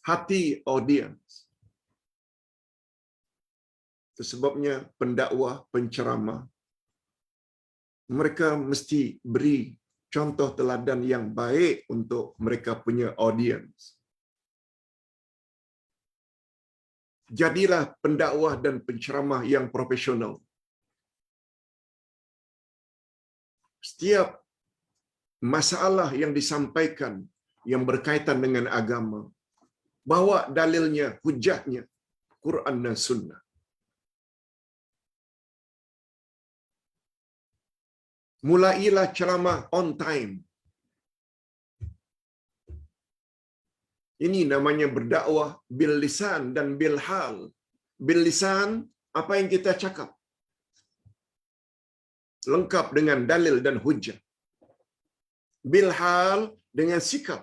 hati audiens. Itu sebabnya pendakwah, penceramah, mereka mesti beri contoh teladan yang baik untuk mereka punya audiens. Jadilah pendakwah dan penceramah yang profesional. Setiap masalah yang disampaikan yang berkaitan dengan agama, bawa dalilnya, hujahnya, Quran dan Sunnah. Mulailah ceramah on time. Ini namanya berdakwah bil lisan dan bil hal. Bil lisan, apa yang kita cakap, lengkap dengan dalil dan hujah. Bil hal, dengan sikap.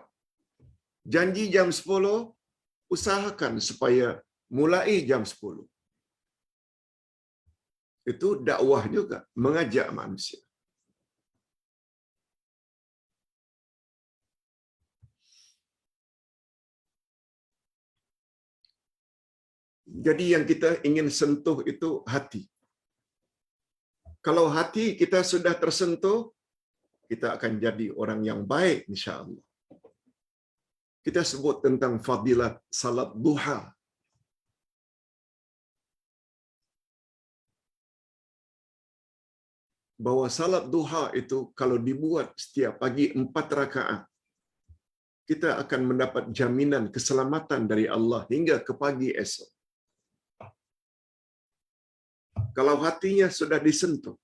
Janji jam 10, usahakan supaya mulai jam 10. Itu dakwah juga, mengajak manusia. Jadi yang kita ingin sentuh itu hati. Kalau hati kita sudah tersentuh, kita akan jadi orang yang baik insya-Allah. Kita sebut tentang fadilat salat duha. Bahwa salat duha itu kalau dibuat setiap pagi 4 rakaat, kita akan mendapat jaminan keselamatan dari Allah hingga ke pagi esok. Kalau hatinya sudah disentuh,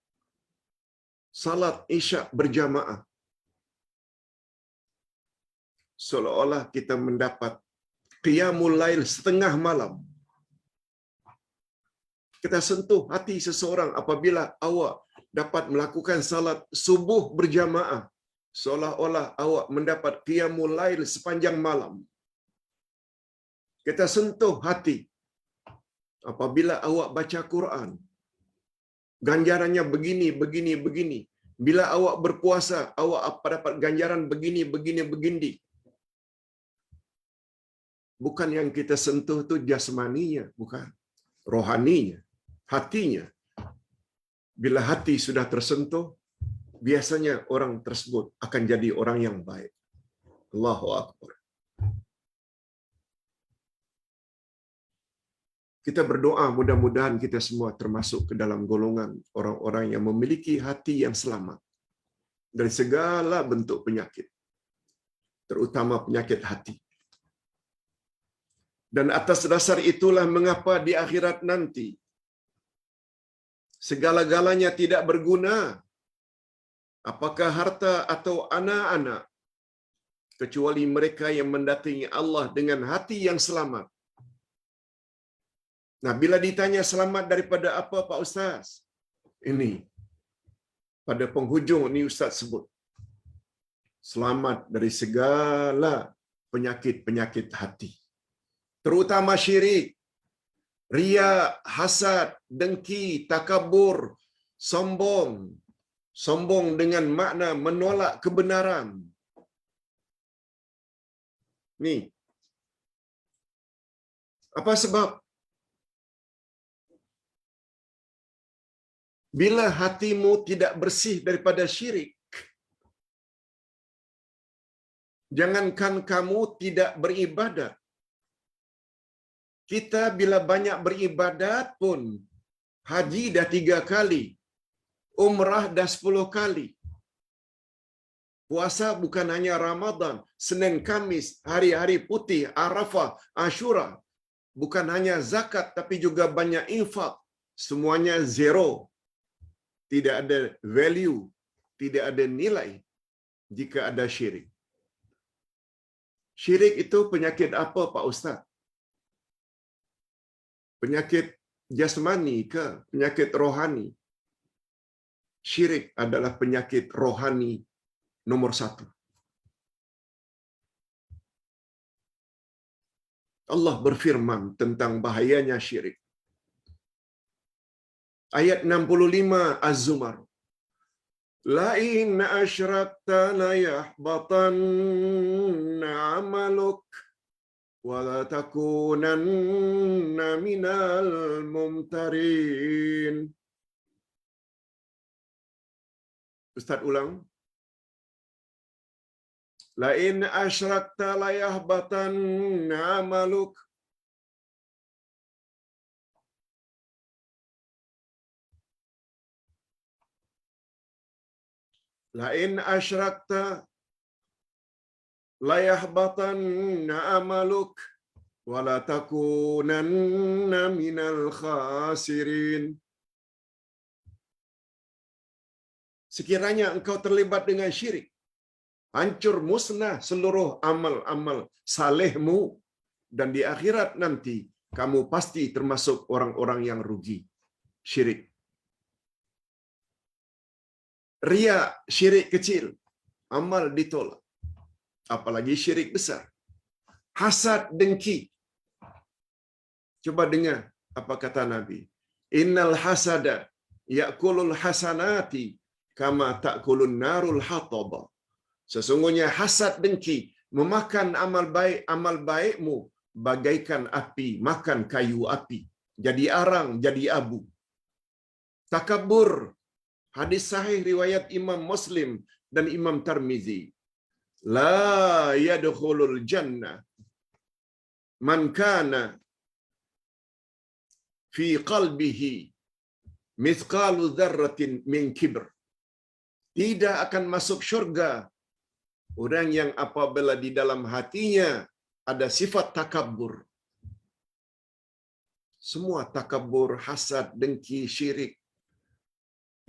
salat isyak berjamaah, seolah-olah kita mendapat qiyamul lail setengah malam. Kita sentuh hati seseorang apabila awak dapat melakukan salat subuh berjamaah, seolah-olah awak mendapat qiyamul lail sepanjang malam. Kita sentuh hati apabila awak baca Quran, ganjarannya begini, begini, begini. Bila awak berpuasa, awak dapat ganjaran begini, begini, begini. Bukan yang kita sentuh itu jasmaninya, bukan. Rohaninya, hatinya. Bila hati sudah tersentuh, biasanya orang tersebut akan jadi orang yang baik. Allahu Akbar. Kita berdoa mudah-mudahan kita semua termasuk ke dalam golongan orang-orang yang memiliki hati yang selamat dari segala bentuk penyakit, terutama penyakit hati. Dan atas dasar itulah mengapa di akhirat nanti segala-galanya tidak berguna, apakah harta atau anak-anak, kecuali mereka yang mendatangi Allah dengan hati yang selamat. Nah, bila ditanya selamat daripada apa, Pak Ustaz? Ini, pada penghujung ini Ustaz sebut. Selamat dari segala penyakit-penyakit hati. Terutama syirik, riya, hasad, dengki, takabur, sombong. Sombong dengan makna menolak kebenaran. Ni. Apa sebab? Bila hatimu tidak bersih daripada syirik, jangankan kamu tidak beribadat. Kita bila banyak beribadat pun, haji dah 3 kali, umrah dah 10 kali. Puasa bukan hanya Ramadan, Senin, Kamis, hari-hari putih, Arafah, Ashura. Bukan hanya zakat, tapi juga banyak infak. Semuanya zero. Tidak ada value, tidak ada nilai jika ada syirik. Syirik itu penyakit apa, Pak Ustaz? Penyakit jasmani ke penyakit rohani? Syirik adalah penyakit rohani nomor 1. Allah berfirman tentang bahayanya syirik. Ayat 65 Az-Zumar. La in asyrakta la yahbatanna 'amaluk wa la takunanna minal mumtarin. Ustaz ulang. La in asyrakta la yahbatanna 'amaluk. La in asyrakta la yahbatanna amaluk wa la takunanna minal khasirin. Sekiranya engkau terlibat dengan syirik, hancur musnah seluruh amal-amal salehmu, dan di akhirat nanti kamu pasti termasuk orang-orang yang rugi. Syirik. Riya, syirik kecil, amal ditolak. Apalagi syirik besar. Hasad, dengki. Coba dengar apa kata Nabi. Innal hasada ya'kulul hasanati kama ta'kulun narul hataba. Sesungguhnya hasad, dengki memakan amal baikmu bagaikan api makan kayu api. Jadi arang, jadi abu. Takabur. Hadis sahih riwayat Imam Muslim dan Imam Tirmizi. La yadkhulul jannah man kana fi qalbihi mithqalu dzarratin min kibr. Tidak akan masuk syurga orang yang apabila di dalam hatinya ada sifat takabur. Semua takabur, hasad, dengki, syirik,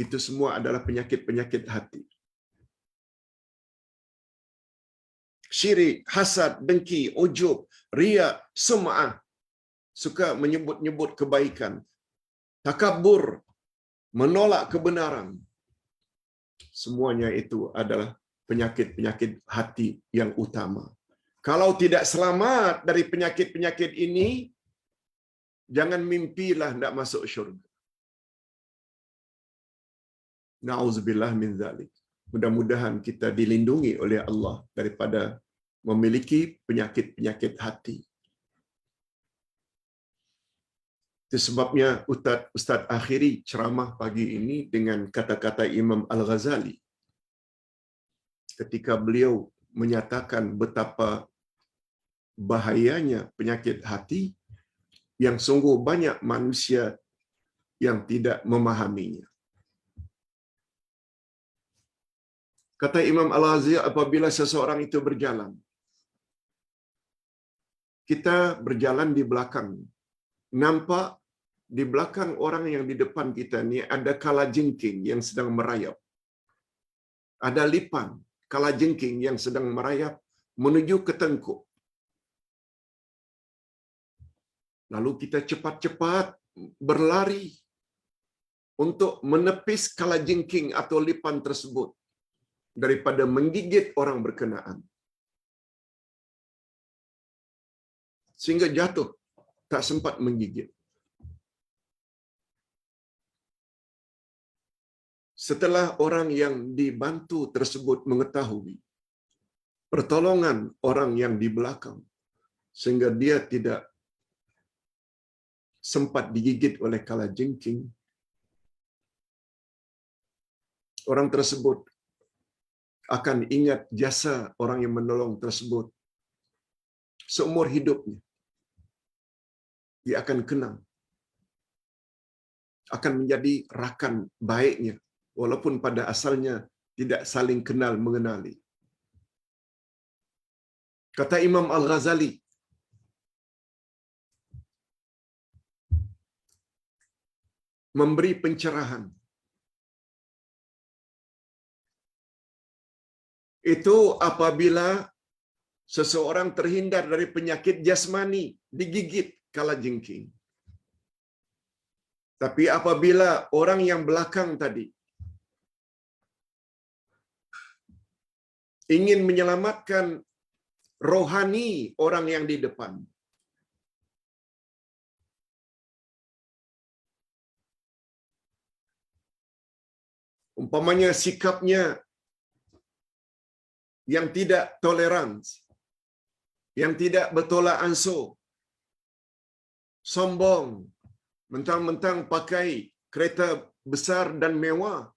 itu semua adalah penyakit-penyakit hati. Syirik, hasad, dengki, ujub, riya, sum'ah, suka menyebut-nyebut kebaikan, takabur, menolak kebenaran. Semuanya itu adalah penyakit-penyakit hati yang utama. Kalau tidak selamat dari penyakit-penyakit ini, jangan mimpilah nak masuk syurga. Na'udzubillah min dzalik. Mudah-mudahan kita dilindungi oleh Allah daripada memiliki penyakit-penyakit hati. Itu sebabnya Ustaz akhiri ceramah pagi ini dengan kata-kata Imam Al-Ghazali ketika beliau menyatakan betapa bahayanya penyakit hati yang sungguh banyak manusia yang tidak memahaminya. Kata Imam Al-Ghazali, apabila seseorang itu berjalan, kita berjalan di belakang, nampak di belakang orang yang di depan kita ni ada kalajengking yang sedang merayap. Ada lipan kalajengking yang sedang merayap menuju ke tengkuk. Lalu kita cepat-cepat berlari untuk menepis kalajengking atau lipan tersebut daripada menggigit orang berkenaan. Sehingga jatuh, tak sempat menggigit. Setelah orang yang dibantu tersebut mengetahui pertolongan orang yang di belakang, sehingga dia tidak sempat digigit oleh kalajengking, orang tersebut akan ingat jasa orang yang menolong tersebut seumur hidupnya. Dia akan kenang, akan menjadi rakan baiknya, walaupun pada asalnya tidak saling kenal mengenali. Kata Imam Al-Ghazali, memberi pencerahan itu apabila seseorang terhindar dari penyakit jasmani, digigit kalajengking. Tapi apabila orang yang belakang tadi ingin menyelamatkan rohani orang yang di depan, umpamanya sikapnya yang tidak toleransi, yang tidak bertolak ansur, sombong, mentang-mentang pakai kereta besar dan mewah,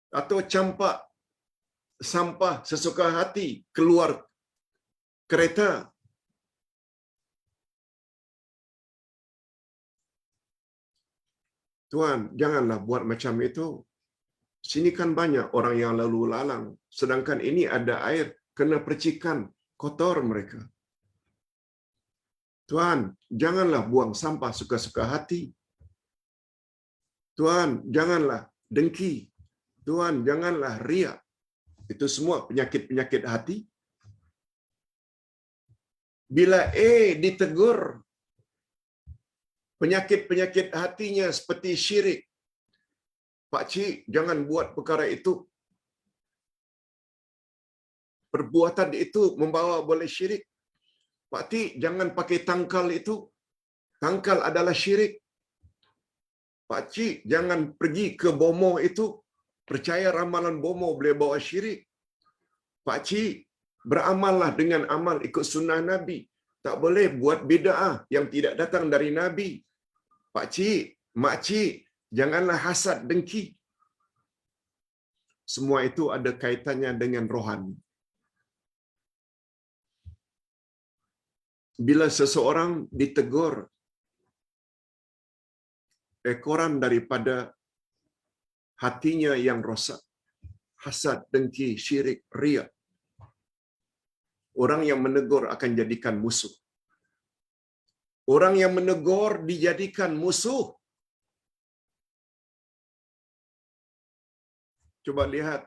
atau campak sampah sesuka hati keluar kereta, Tuan, janganlah buat macam itu. Sini kan banyak orang yang lalu lalang, sedangkan ini ada air, kena percikan, kotor mereka. Tuan, janganlah buang sampah suka-suka hati. Tuan, janganlah dengki. Tuan, janganlah riak. Itu semua penyakit-penyakit hati. Bila ditegur, penyakit-penyakit hatinya seperti syirik. Pak Cik, jangan buat perkara itu. Perbuatan itu membawa boleh syirik. Pak Cik, jangan pakai tangkal itu. Tangkal adalah syirik. Pak Cik, jangan pergi ke bomo itu. Percaya ramalan bomo boleh bawa syirik. Pak Cik, beramallah dengan amal ikut sunnah Nabi. Tak boleh buat bid'ah yang tidak datang dari Nabi. Pak Cik, Mak Cik, janganlah hasad dengki. Semua itu ada kaitannya dengan rohani. Bila seseorang ditegur ekoran daripada hatinya yang rosak, hasad, dengki, syirik, riya, orang yang menegur akan jadikan musuh. Orang yang menegur dijadikan musuh. Coba lihat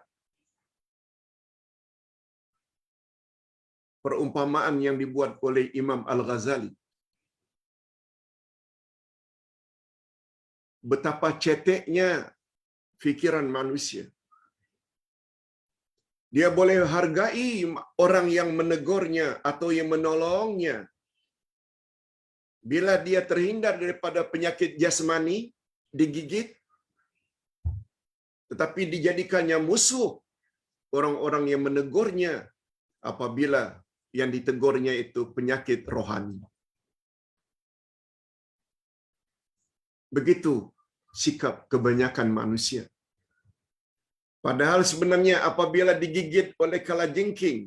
perumpamaan yang dibuat oleh Imam Al-Ghazali. Betapa ceteknya fikiran manusia. Dia boleh hargai orang yang menegurnya atau yang menolongnya. Bila dia terhindar daripada penyakit jasmani, digigit, tetapi dijadikannya musuh orang-orang yang menegurnya apabila yang ditegurnya itu penyakit rohani. Begitu sikap kebanyakan manusia. Padahal sebenarnya apabila digigit oleh kalajengking,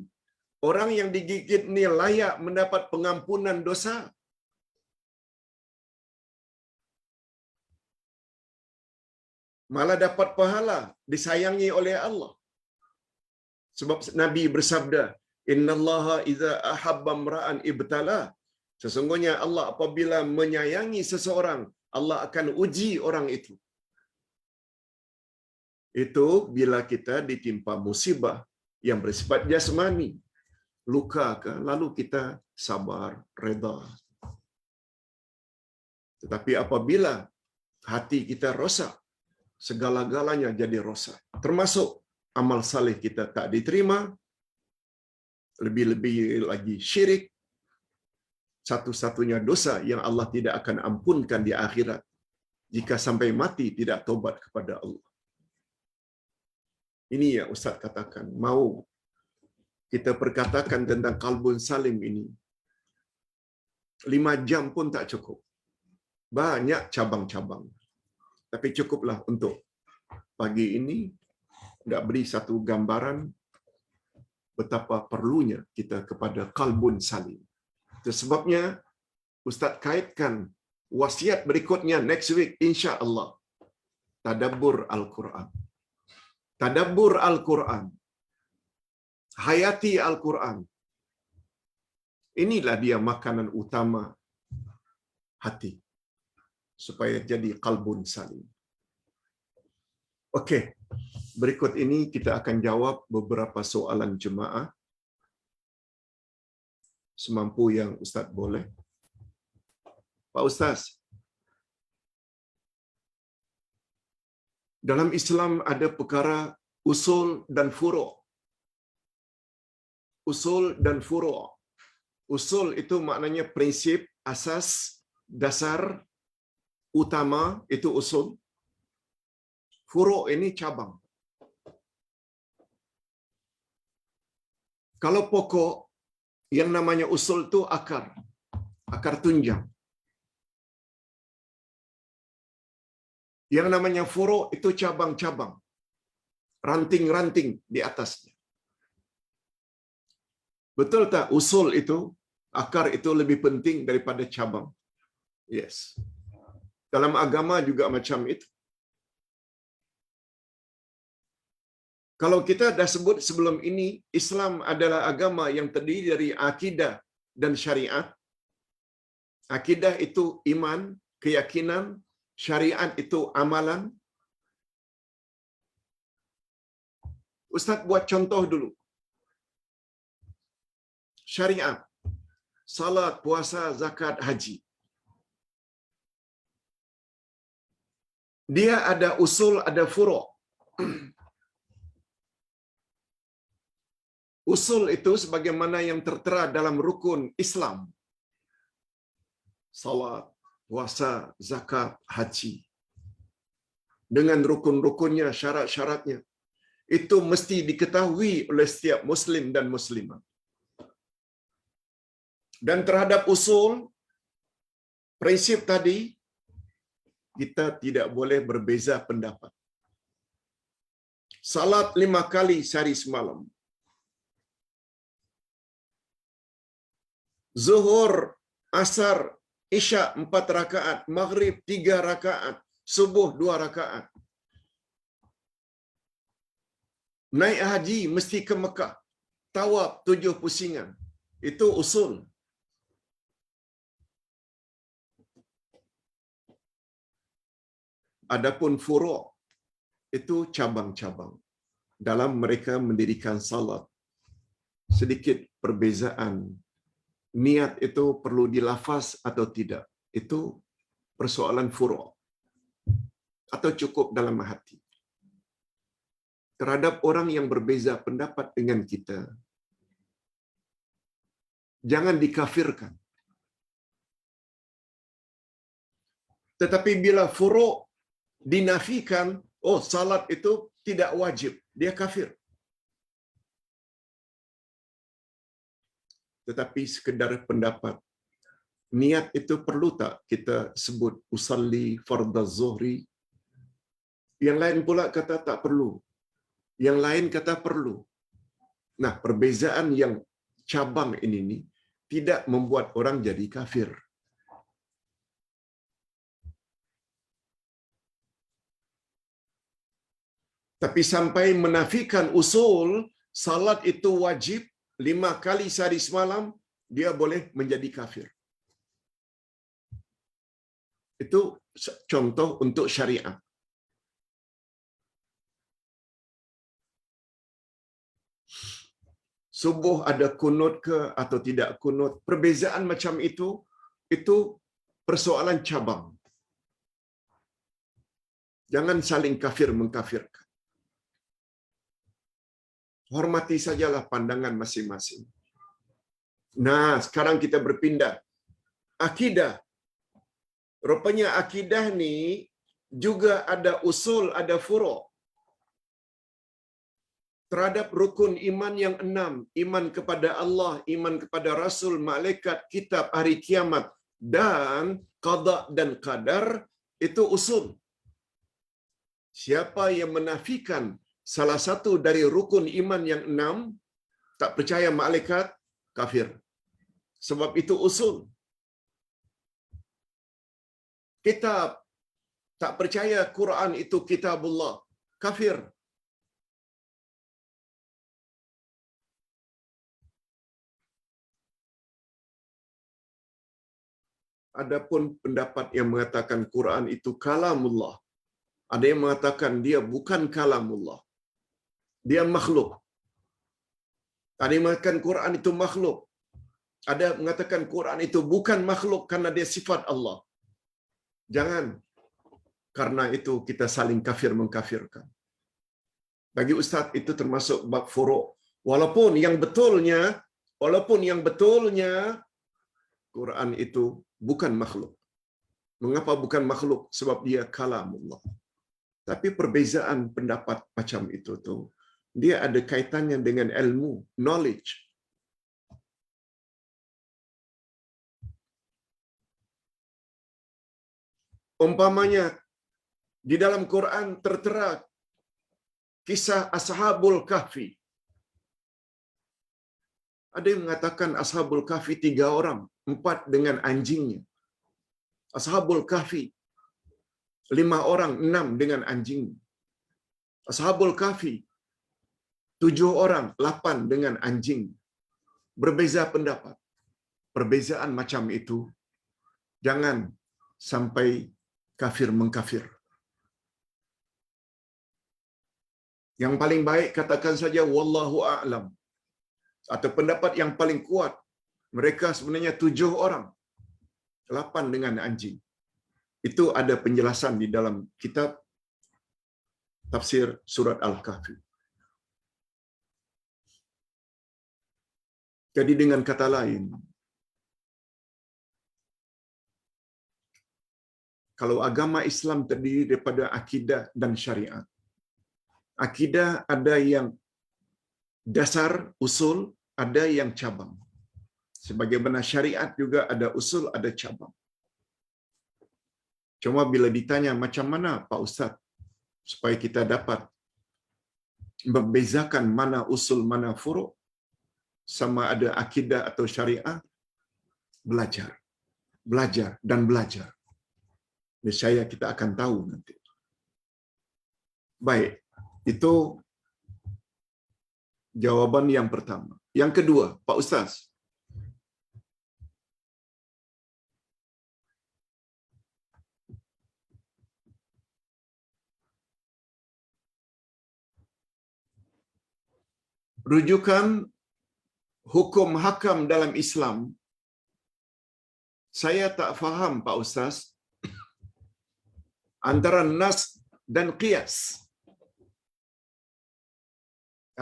orang yang digigit ni layak mendapat pengampunan dosa. Malah dapat pahala, disayangi oleh Allah. Sebab Nabi bersabda, "Innallaha idza ahabba imra'an ibtala." Sesungguhnya Allah apabila menyayangi seseorang, Allah akan uji orang itu. Itu bila kita ditimpa musibah yang bersifat jasmani, luka ke, lalu kita sabar, reda. Tetapi apabila hati kita rosak, segala-galanya jadi rosak. Termasuk amal saleh kita tak diterima, lebih-lebih lagi syirik, satu-satunya dosa yang Allah tidak akan ampunkan di akhirat jika sampai mati tidak taubat kepada Allah. Ini yang Ustaz katakan, mau kita perkatakan tentang qalbun salim ini 5 jam pun tak cukup. Banyak cabang-cabang. Tapi cukuplah untuk pagi ini nak beri satu gambaran betapa perlunya kita kepada qalbun salim. Itu sebabnya Ustaz kaitkan wasiat berikutnya next week insya-Allah. Tadabbur Al-Quran. Tadabbur Al-Quran. Hayati Al-Quran. Inilah dia makanan utama hati supaya jadi qalbun salim. Okey. Berikut ini kita akan jawab beberapa soalan jemaah semampu yang Ustaz boleh. Pak Ustaz, dalam Islam ada perkara usul dan furu'. Usul dan furu'. Usul itu maknanya prinsip, asas, dasar, utama, itu usul. Furu' ini cabang. Kalau pokok, yang namanya usul itu akar. Akar tunjang. Yang namanya furu' itu cabang-cabang. Ranting-ranting di atasnya. Betul tak usul itu, akar itu lebih penting daripada cabang? Yes. Dalam agama juga macam itu. Kalau kita dah sebut sebelum ini, Islam adalah agama yang terdiri dari akidah dan syariat. Akidah itu iman, keyakinan, syariat itu amalan. Ustaz buat contoh dulu. Syariat, salat, puasa, zakat, haji. Dia ada usul, ada furu'. Usul itu sebagaimana yang tertera dalam rukun Islam. Salat, puasa, zakat, haji. Dengan rukun-rukunnya, syarat-syaratnya. Itu mesti diketahui oleh setiap Muslim dan Muslimah. Dan terhadap usul, prinsip tadi, kita tidak boleh berbeza pendapat. Salat 5 kali sehari semalam. Zuhur, Asar, Isya 4 rakaat, Maghrib 3 rakaat, Subuh 2 rakaat. Naik haji mesti ke Mekah. Tawaf 7 pusingan. Itu usul. Adapun furu' itu cabang-cabang. Dalam mereka mendirikan salat. Sedikit perbezaan. Niat itu perlu dilafaz atau tidak. Itu persoalan furu'. Atau cukup dalam hati. Terhadap orang yang berbeza pendapat dengan kita, jangan dikafirkan. Tetapi bila furu' dinafikan, oh salat itu tidak wajib, dia kafir. tetapi sekedar pendapat. Niat itu perlu tak kita sebut usalli fardhu zuhri? Yang lain pula kata tak perlu. Yang lain kata perlu. Nah, perbezaan yang cabang ini tidak membuat orang jadi kafir. Tapi sampai menafikan usul, salat itu wajib 5 kali sehari semalam, dia boleh menjadi kafir. Itu contoh untuk syariat. Subuh ada kunut ke atau tidak kunut, perbezaan macam itu persoalan cabang. Jangan saling kafir mengkafirkan. Hormati sajalah pandangan masing-masing. Nah, sekarang kita berpindah. Akidah. Rupanya akidah ni juga ada usul, ada furu'. Terhadap rukun iman yang 6, iman kepada Allah, iman kepada Rasul, malaikat, kitab, hari kiamat, dan qada dan qadar, itu usul. Siapa yang menafikan salah satu dari rukun iman yang 6, tak percaya malaikat, kafir. Sebab itu usul. Kitab, tak percaya Quran itu kitabullah, kafir. Adapun pendapat yang mengatakan Quran itu kalamullah, ada yang mengatakan dia bukan kalamullah, dia makhluk. Ada yang mengatakan Quran itu makhluk, ada yang mengatakan Quran itu bukan makhluk karena dia sifat Allah. Jangan karena itu kita saling kafir mengkafirkan. Bagi ustaz itu termasuk bab furu'. Walaupun yang betulnya Quran itu bukan makhluk. Mengapa bukan makhluk? Sebab dia kalamullah. Tapi perbezaan pendapat macam itu tu, dia ada kaitannya dengan ilmu, knowledge. Umpamanya di dalam Quran tertera kisah Ashabul Kahfi. Ada yang mengatakan Ashabul Kahfi 3 orang, 4 dengan anjingnya. Ashabul Kahfi 5 orang, 6 dengan anjingnya. Ashabul Kahfi 7 orang, 8 dengan anjing. Berbeza pendapat. Perbezaan macam itu jangan sampai kafir mengkafir. Yang paling baik katakan saja wallahu a'lam. Atau pendapat yang paling kuat, mereka sebenarnya 7 orang, 8 dengan anjing. Itu ada penjelasan di dalam kitab tafsir surat Al-Kahfi. Jadi dengan kata lain, kalau agama Islam terdiri daripada akidah dan syariat. Akidah ada yang dasar, usul, ada yang cabang. Sebagaimana syariat juga ada usul, ada cabang. Cuma bila ditanya macam mana Pak Ustaz, supaya kita dapat membezakan mana usul, mana furu', sama ada akidah atau syariah, belajar. Belajar dan belajar. Niscaya kita akan tahu nanti. Baik, itu jawaban yang pertama. Yang kedua, Pak Ustaz. Rujukan hukum hakam dalam Islam, saya tak faham Pak Ustaz, antara nas dan qiyas.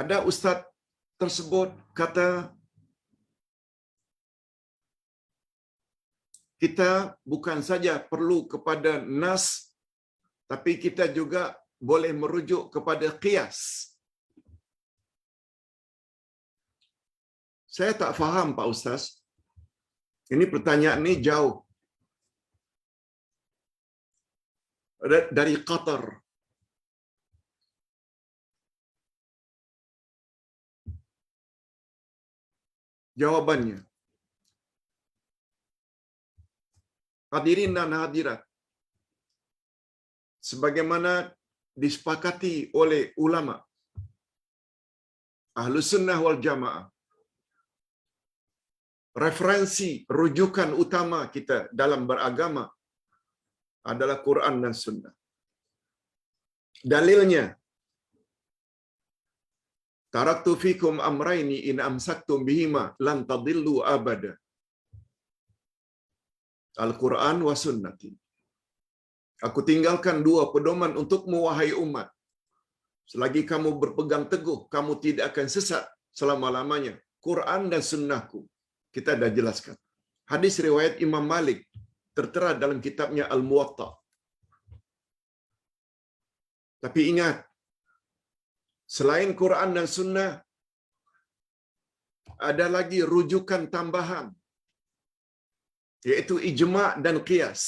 Ada ustaz tersebut kata kita bukan saja perlu kepada nas, tapi kita juga boleh merujuk kepada qiyas. Saya tak faham Pak Ustaz. Ini pertanyaan ini jauh. Dari Qatar. Jawabannya. Hadirin dan hadirat. Sebagaimana disepakati oleh ulama Ahlus Sunnah wal Jamaah, referensi rujukan utama kita dalam beragama adalah Quran dan Sunnah. Dalilnya, taraktu fikum amraini in amsaktum bihima lan tadillu abada. Al-Quran wa sunnati. Aku tinggalkan dua pedoman untukmu wahai umat. Selagi kamu berpegang teguh, kamu tidak akan sesat selama-lamanya. Quran dan sunnahku. Kita dah jelaskan. Hadis riwayat Imam Malik tertera dalam kitabnya Al-Muwatta. Tapi ingat, selain Quran dan sunnah, ada lagi rujukan tambahan, yaitu ijma' dan qiyas.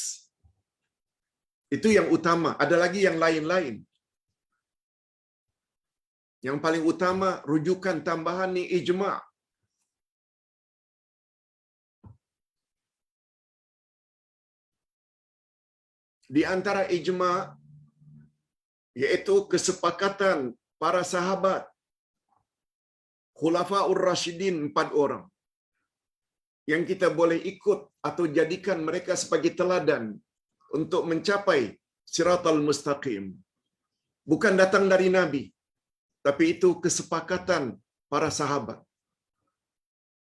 Itu yang utama. Ada lagi yang lain-lain. Yang paling utama, rujukan tambahan ni ijma'. Di antara ijma' yaitu kesepakatan para sahabat Khulafaur Rasyidin 4 orang yang kita boleh ikut atau jadikan mereka sebagai teladan untuk mencapai Siratal Mustaqim. Bukan datang dari Nabi, tapi itu kesepakatan para sahabat.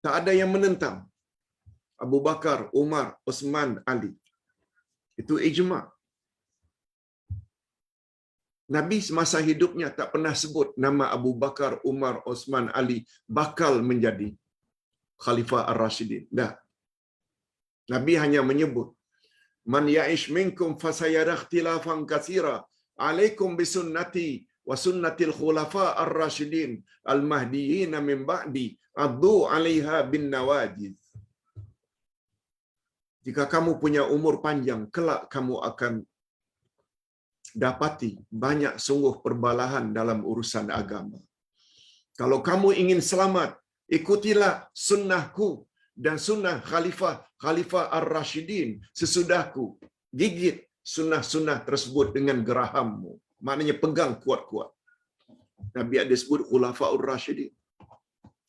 Tak ada yang menentang. Abu Bakar, Umar, Utsman, Ali. Itu ijma'. Nabi semasa hidupnya tak pernah sebut nama Abu Bakar, Umar, Utsman, Ali bakal menjadi Khalifah Ar-Rasyidin. Dah. Nabi hanya menyebut, Man ya'ish minkum fasayara ikhtilafan katsira, alaikum bisunnati wa sunnatil khulafa ar-rasyidin al-mahdiyyin min ba'di, addu 'alaiha bin nawajiz. Jika kamu punya umur panjang, kelak kamu akan dapati banyak sungguh perbalahan dalam urusan agama. Kalau kamu ingin selamat, ikutilah sunnahku dan sunnah Khalifah Ar-Rasyidin sesudahku. Gigit sunnah-sunnah tersebut dengan gerahammu. Maknanya pegang kuat-kuat. Nabi ada sebut Khulafaur Rasyidin.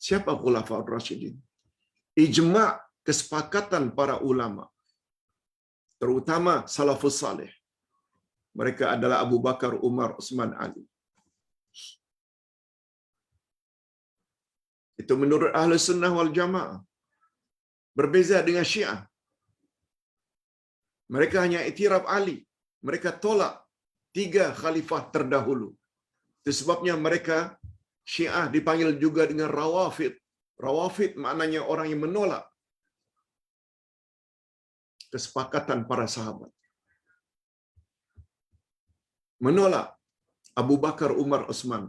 Siapa Khulafaur Rasyidin? Ijma' kesepakatan para ulama, terutama salafus salih. Mereka adalah Abu Bakar, Umar, Utsman, Ali. Itu menurut Ahlus Sunnah wal Jamaah. Berbeza dengan Syiah. Mereka hanya iktiraf Ali. Mereka tolak 3 khalifah terdahulu. Itu sebabnya mereka Syiah dipanggil juga dengan Rawafid. Rawafid maknanya orang yang menolak kesepakatan para sahabat. Menolak Abu Bakar, Umar, Utsman.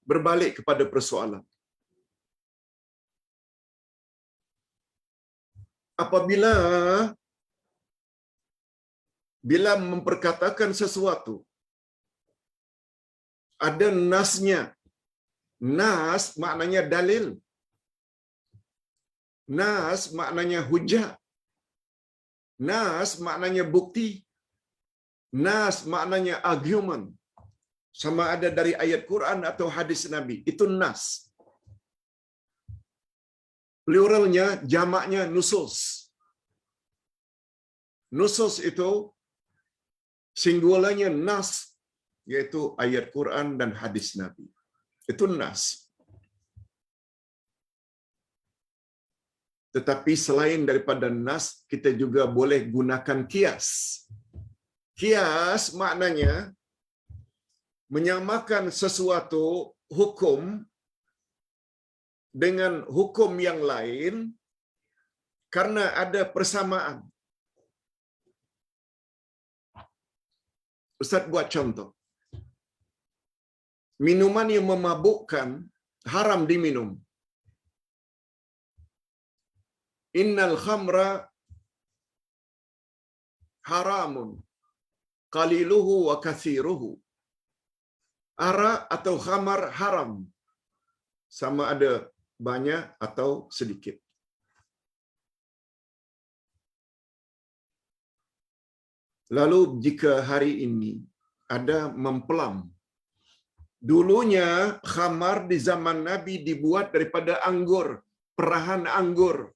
Berbalik kepada persoalan. Apabila memperkatakan sesuatu, ada nasnya. Nas maknanya dalil. Nas maknanya hujah. Nas maknanya bukti. Nas maknanya argument. Sama ada dari ayat Quran atau hadis Nabi. Itu nas. Pluralnya, jamaknya nusus. Nusus itu singularnya nas, yaitu ayat Quran dan hadis Nabi. Itu nas. Tetapi selain daripada nas, kita juga boleh gunakan kias. Kias maknanya menyamakan sesuatu hukum dengan hukum yang lain karena ada persamaan. Ustaz buat contoh. Minuman yang memabukkan haram diminum. Innal khamra haramun qaliluhu wa kathiruhu. Arak atau khamar haram, sama ada banyak atau sedikit. Lalu jika hari ini ada memplam, dulunya khamar di zaman Nabi dibuat daripada anggur, perahan anggur.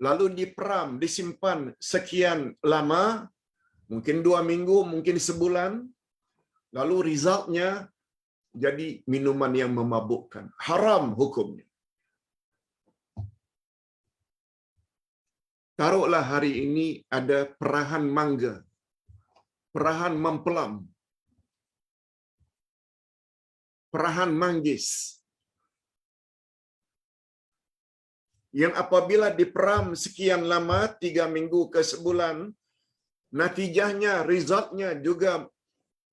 Lalu diperam, disimpan sekian lama, mungkin 2 minggu, mungkin sebulan. Lalu resultnya jadi minuman yang memabukkan. Haram hukumnya. Taruhlah hari ini ada perahan mangga, perahan mempelam, perahan manggis, yang apabila diperam sekian lama, 3 minggu ke sebulan, natijahnya, resultnya juga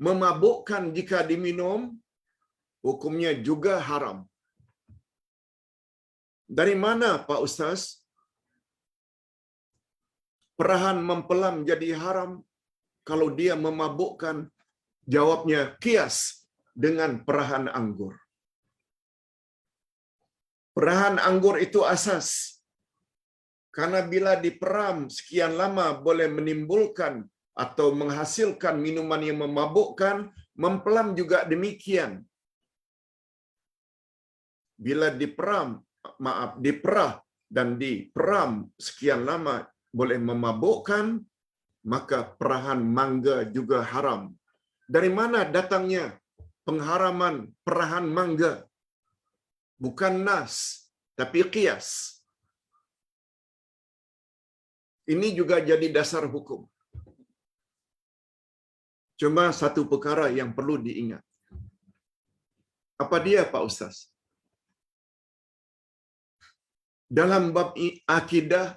memabukkan jika diminum, hukumnya juga haram. Dari mana Pak Ustaz perahan mempelam jadi haram kalau dia memabukkan? Jawabnya, kias dengan perahan anggur. Perahan anggur itu asas. Karena bila diperam sekian lama boleh menimbulkan atau menghasilkan minuman yang memabukkan, mempelam juga demikian. Bila diperah dan diperam sekian lama boleh memabukkan, maka perahan mangga juga haram. Dari mana datangnya pengharaman perahan mangga? Bukan nas, tapi qiyas. Ini juga jadi dasar hukum. Cuma satu perkara yang perlu diingat. Apa dia Pak Ustaz? Dalam bab akidah,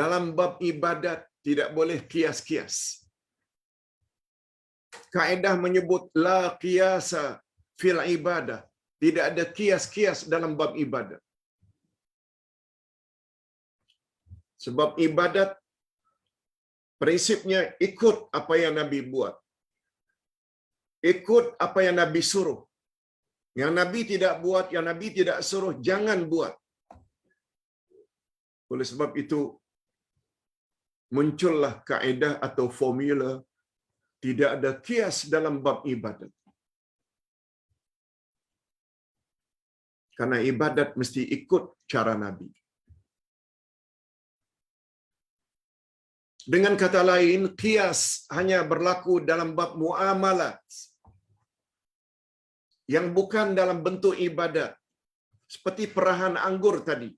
dalam bab ibadat, tidak boleh kias-kias. Kaedah menyebut la qiyasa fil ibadah. Tidak ada kias-kias dalam bab ibadat. Sebab ibadat prinsipnya ikut apa yang Nabi buat. Ikut apa yang Nabi suruh. Yang Nabi tidak buat, yang Nabi tidak suruh, jangan buat. Oleh sebab itu, muncullah kaedah atau formula tidak ada kias dalam bab ibadat. Karena ibadat mesti ikut cara Nabi. Dengan kata lain, kias hanya berlaku dalam bab muamalat yang bukan dalam bentuk ibadat. Seperti perahan anggur tadi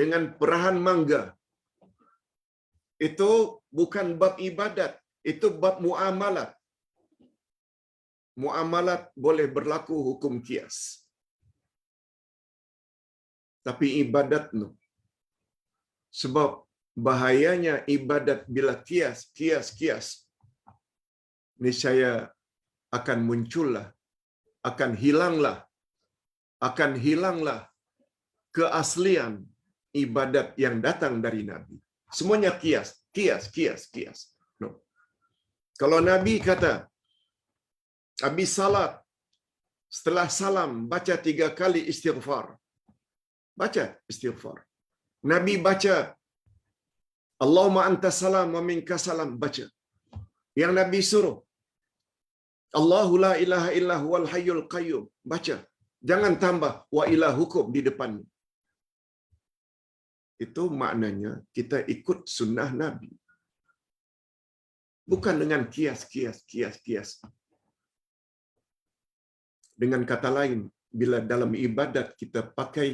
dengan perahan mangga. Itu bukan bab ibadat, itu bab muamalat. Muamalat boleh berlaku hukum kias. Tapi ibadat no. Sebab bahayanya ibadat bila kias. Niscaya akan muncullah, akan hilanglah keaslian ibadat yang datang dari Nabi. Semuanya kias. No. Kalau Nabi kata, habis salat, setelah salam, baca 3 kali istighfar. Baca istighfar. Nabi baca, Allahumma anta salam wa minka salam, baca. Yang Nabi suruh, Allahu la ilaha illa huwal hayyul qayyum, baca. Jangan tambah wa ilahukum di depannya. Itu maknanya kita ikut sunnah Nabi. Bukan dengan kias. Dengan kata lain, bila dalam ibadat kita pakai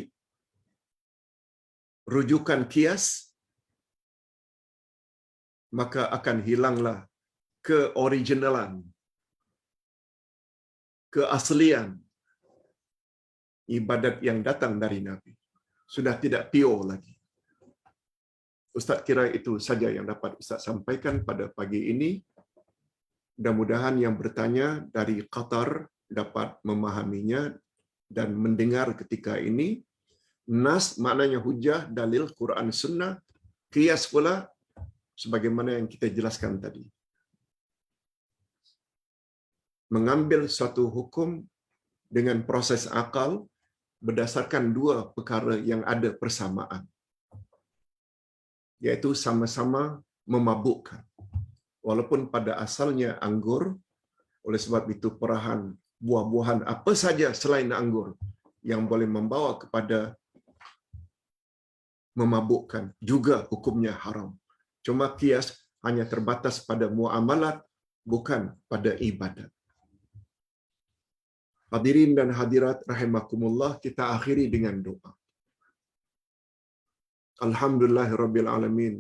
rujukan kias, maka akan hilanglah keoriginalan, keaslian ibadat yang datang dari Nabi. Sudah tidak pure lagi. Ustaz kira itu saja yang dapat Ustaz sampaikan pada pagi ini. Mudah-mudahan yang bertanya dari Qatar dapat memahaminya dan mendengar ketika ini. Nas maknanya hujah, dalil, Quran, sunnah. Qiyas pula sebagaimana yang kita jelaskan tadi. Mengambil suatu hukum dengan proses akal berdasarkan dua perkara yang ada persamaan, iaitu sama-sama memabukkan. Walaupun pada asalnya anggur, oleh sebab itu perahan buah-buahan apa saja selain anggur yang boleh membawa kepada memabukkan juga hukumnya haram. Cuma qiyas hanya terbatas pada muamalat, bukan pada ibadat. Hadirin dan hadirat rahimakumullah, kita akhiri dengan doa. Alhamdulillahirabbil alamin.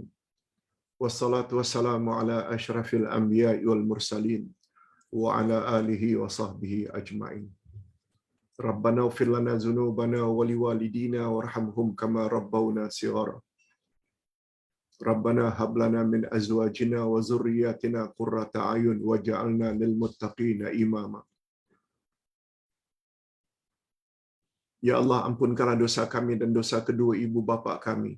Wassalatu wassalamu ala asyrafil anbiya'i wal mursalin wa ala alihi wa sahbihi ajma'in. Rabbana ighfir lana dzunubana wa liwalidina warhamhum kama rabbawna shighara. Rabbana hab lana min azwajina wa dzurriyyatina qurrata a'yun waj'alna lil muttaqina imama. Ya Allah, ampunkanlah dosa kami dan dosa kedua ibu bapa kami.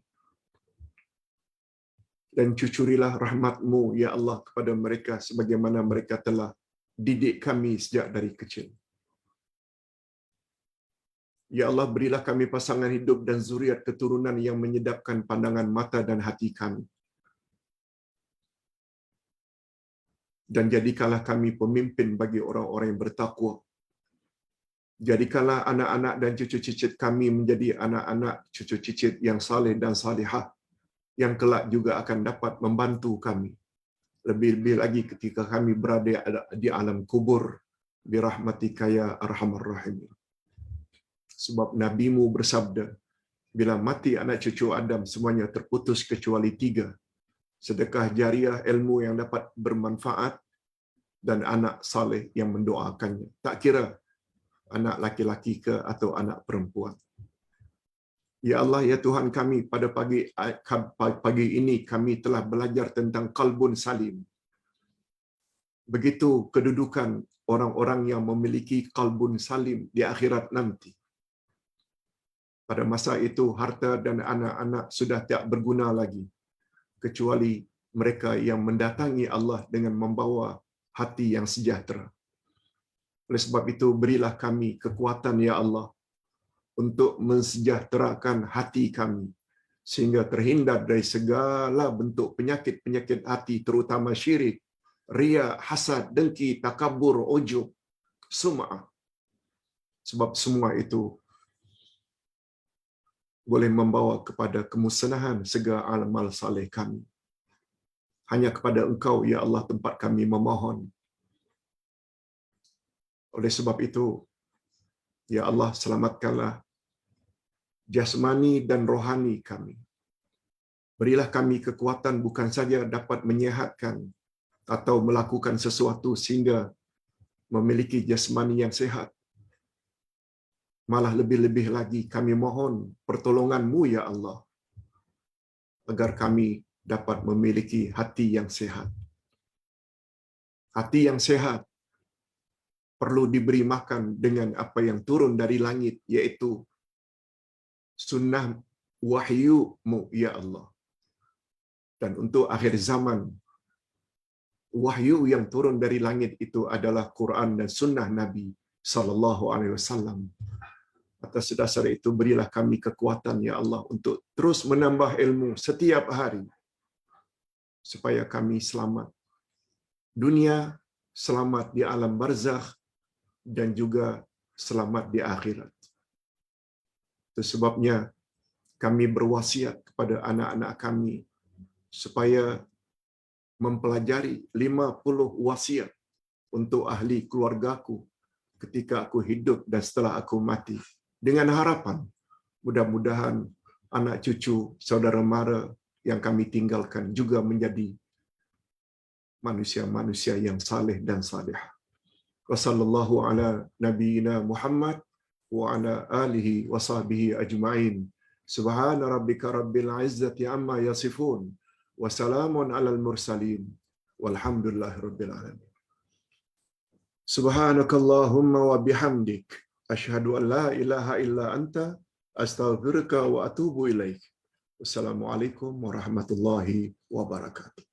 Dan cucurilah rahmat-Mu, Ya Allah, kepada mereka sebagaimana mereka telah didik kami sejak dari kecil. Ya Allah, berilah kami pasangan hidup dan zuriat keturunan yang menyedapkan pandangan mata dan hati kami. Dan jadikanlah kami pemimpin bagi orang-orang yang bertakwa. Jadikanlah anak-anak dan cucu cicit kami menjadi anak-anak cucu cicit yang saleh dan salihah, yang kelak juga akan dapat membantu kami. Lebih-lebih lagi ketika kami berada di alam kubur, birahmatika ya arhamar rahimin. Sebab Nabi-Mu bersabda, bila mati anak cucu Adam semuanya terputus kecuali 3. Sedekah jariah, ilmu yang dapat bermanfaat, dan anak saleh yang mendoakannya. Tak kira anak laki-laki ke atau anak perempuan. Ya Allah, ya Tuhan kami, pada pagi ini kami telah belajar tentang qalbun salim. Begitu kedudukan orang-orang yang memiliki qalbun salim di akhirat nanti. Pada masa itu harta dan anak-anak sudah tak berguna lagi, kecuali mereka yang mendatangi Allah dengan membawa hati yang sejahtera. Oleh sebab itu, berilah kami kekuatan, Ya Allah, untuk mensejahterakan hati kami, sehingga terhindar dari segala bentuk penyakit-penyakit hati, terutama syirik, riya, hasad, dengki, takabur, ujub, sum'ah. Sebab semua itu boleh membawa kepada kemusnahan segala amal saleh kami. Hanya kepada Engkau, Ya Allah, tempat kami memohon. Oleh sebab itu, Ya Allah, selamatkanlah jasmani dan rohani kami. Berilah kami kekuatan bukan saja dapat menyihatkan atau melakukan sesuatu sehingga memiliki jasmani yang sehat. Malah lebih-lebih lagi kami mohon pertolongan-Mu, Ya Allah, agar kami dapat memiliki hati yang sehat. Hati yang sehat perlu diberi makan dengan apa yang turun dari langit, yaitu sunnah wahyu-Mu, Ya Allah. Dan untuk akhir zaman, wahyu yang turun dari langit itu adalah Quran dan sunnah Nabi sallallahu alaihi wasallam. Atas dasar itu, berilah kami kekuatan, Ya Allah, untuk terus menambah ilmu setiap hari, supaya kami selamat dunia, selamat di alam barzakh, dan juga selamat di akhirat. Itu sebabnya kami berwasiat kepada anak-anak kami supaya mempelajari 50 wasiat untuk ahli keluargaku ketika aku hidup dan setelah aku mati, dengan harapan mudah-mudahan anak cucu saudara mara yang kami tinggalkan juga menjadi manusia-manusia yang saleh dan salihah. Wa sallallahu ala nabiyyina Muhammad wa ala alihi wa sahbihi ajma'in. Subhana rabbika rabbil izzati amma yasifun wa salamun alal mursalin walhamdulillahi rabbil alamin. Subhanakallahumma wa bihamdik Asyhadu an la ilaha illa anta astaghfiruka wa atubu ilaik. Wassalamualaikum warahmatullahi wabarakatuh.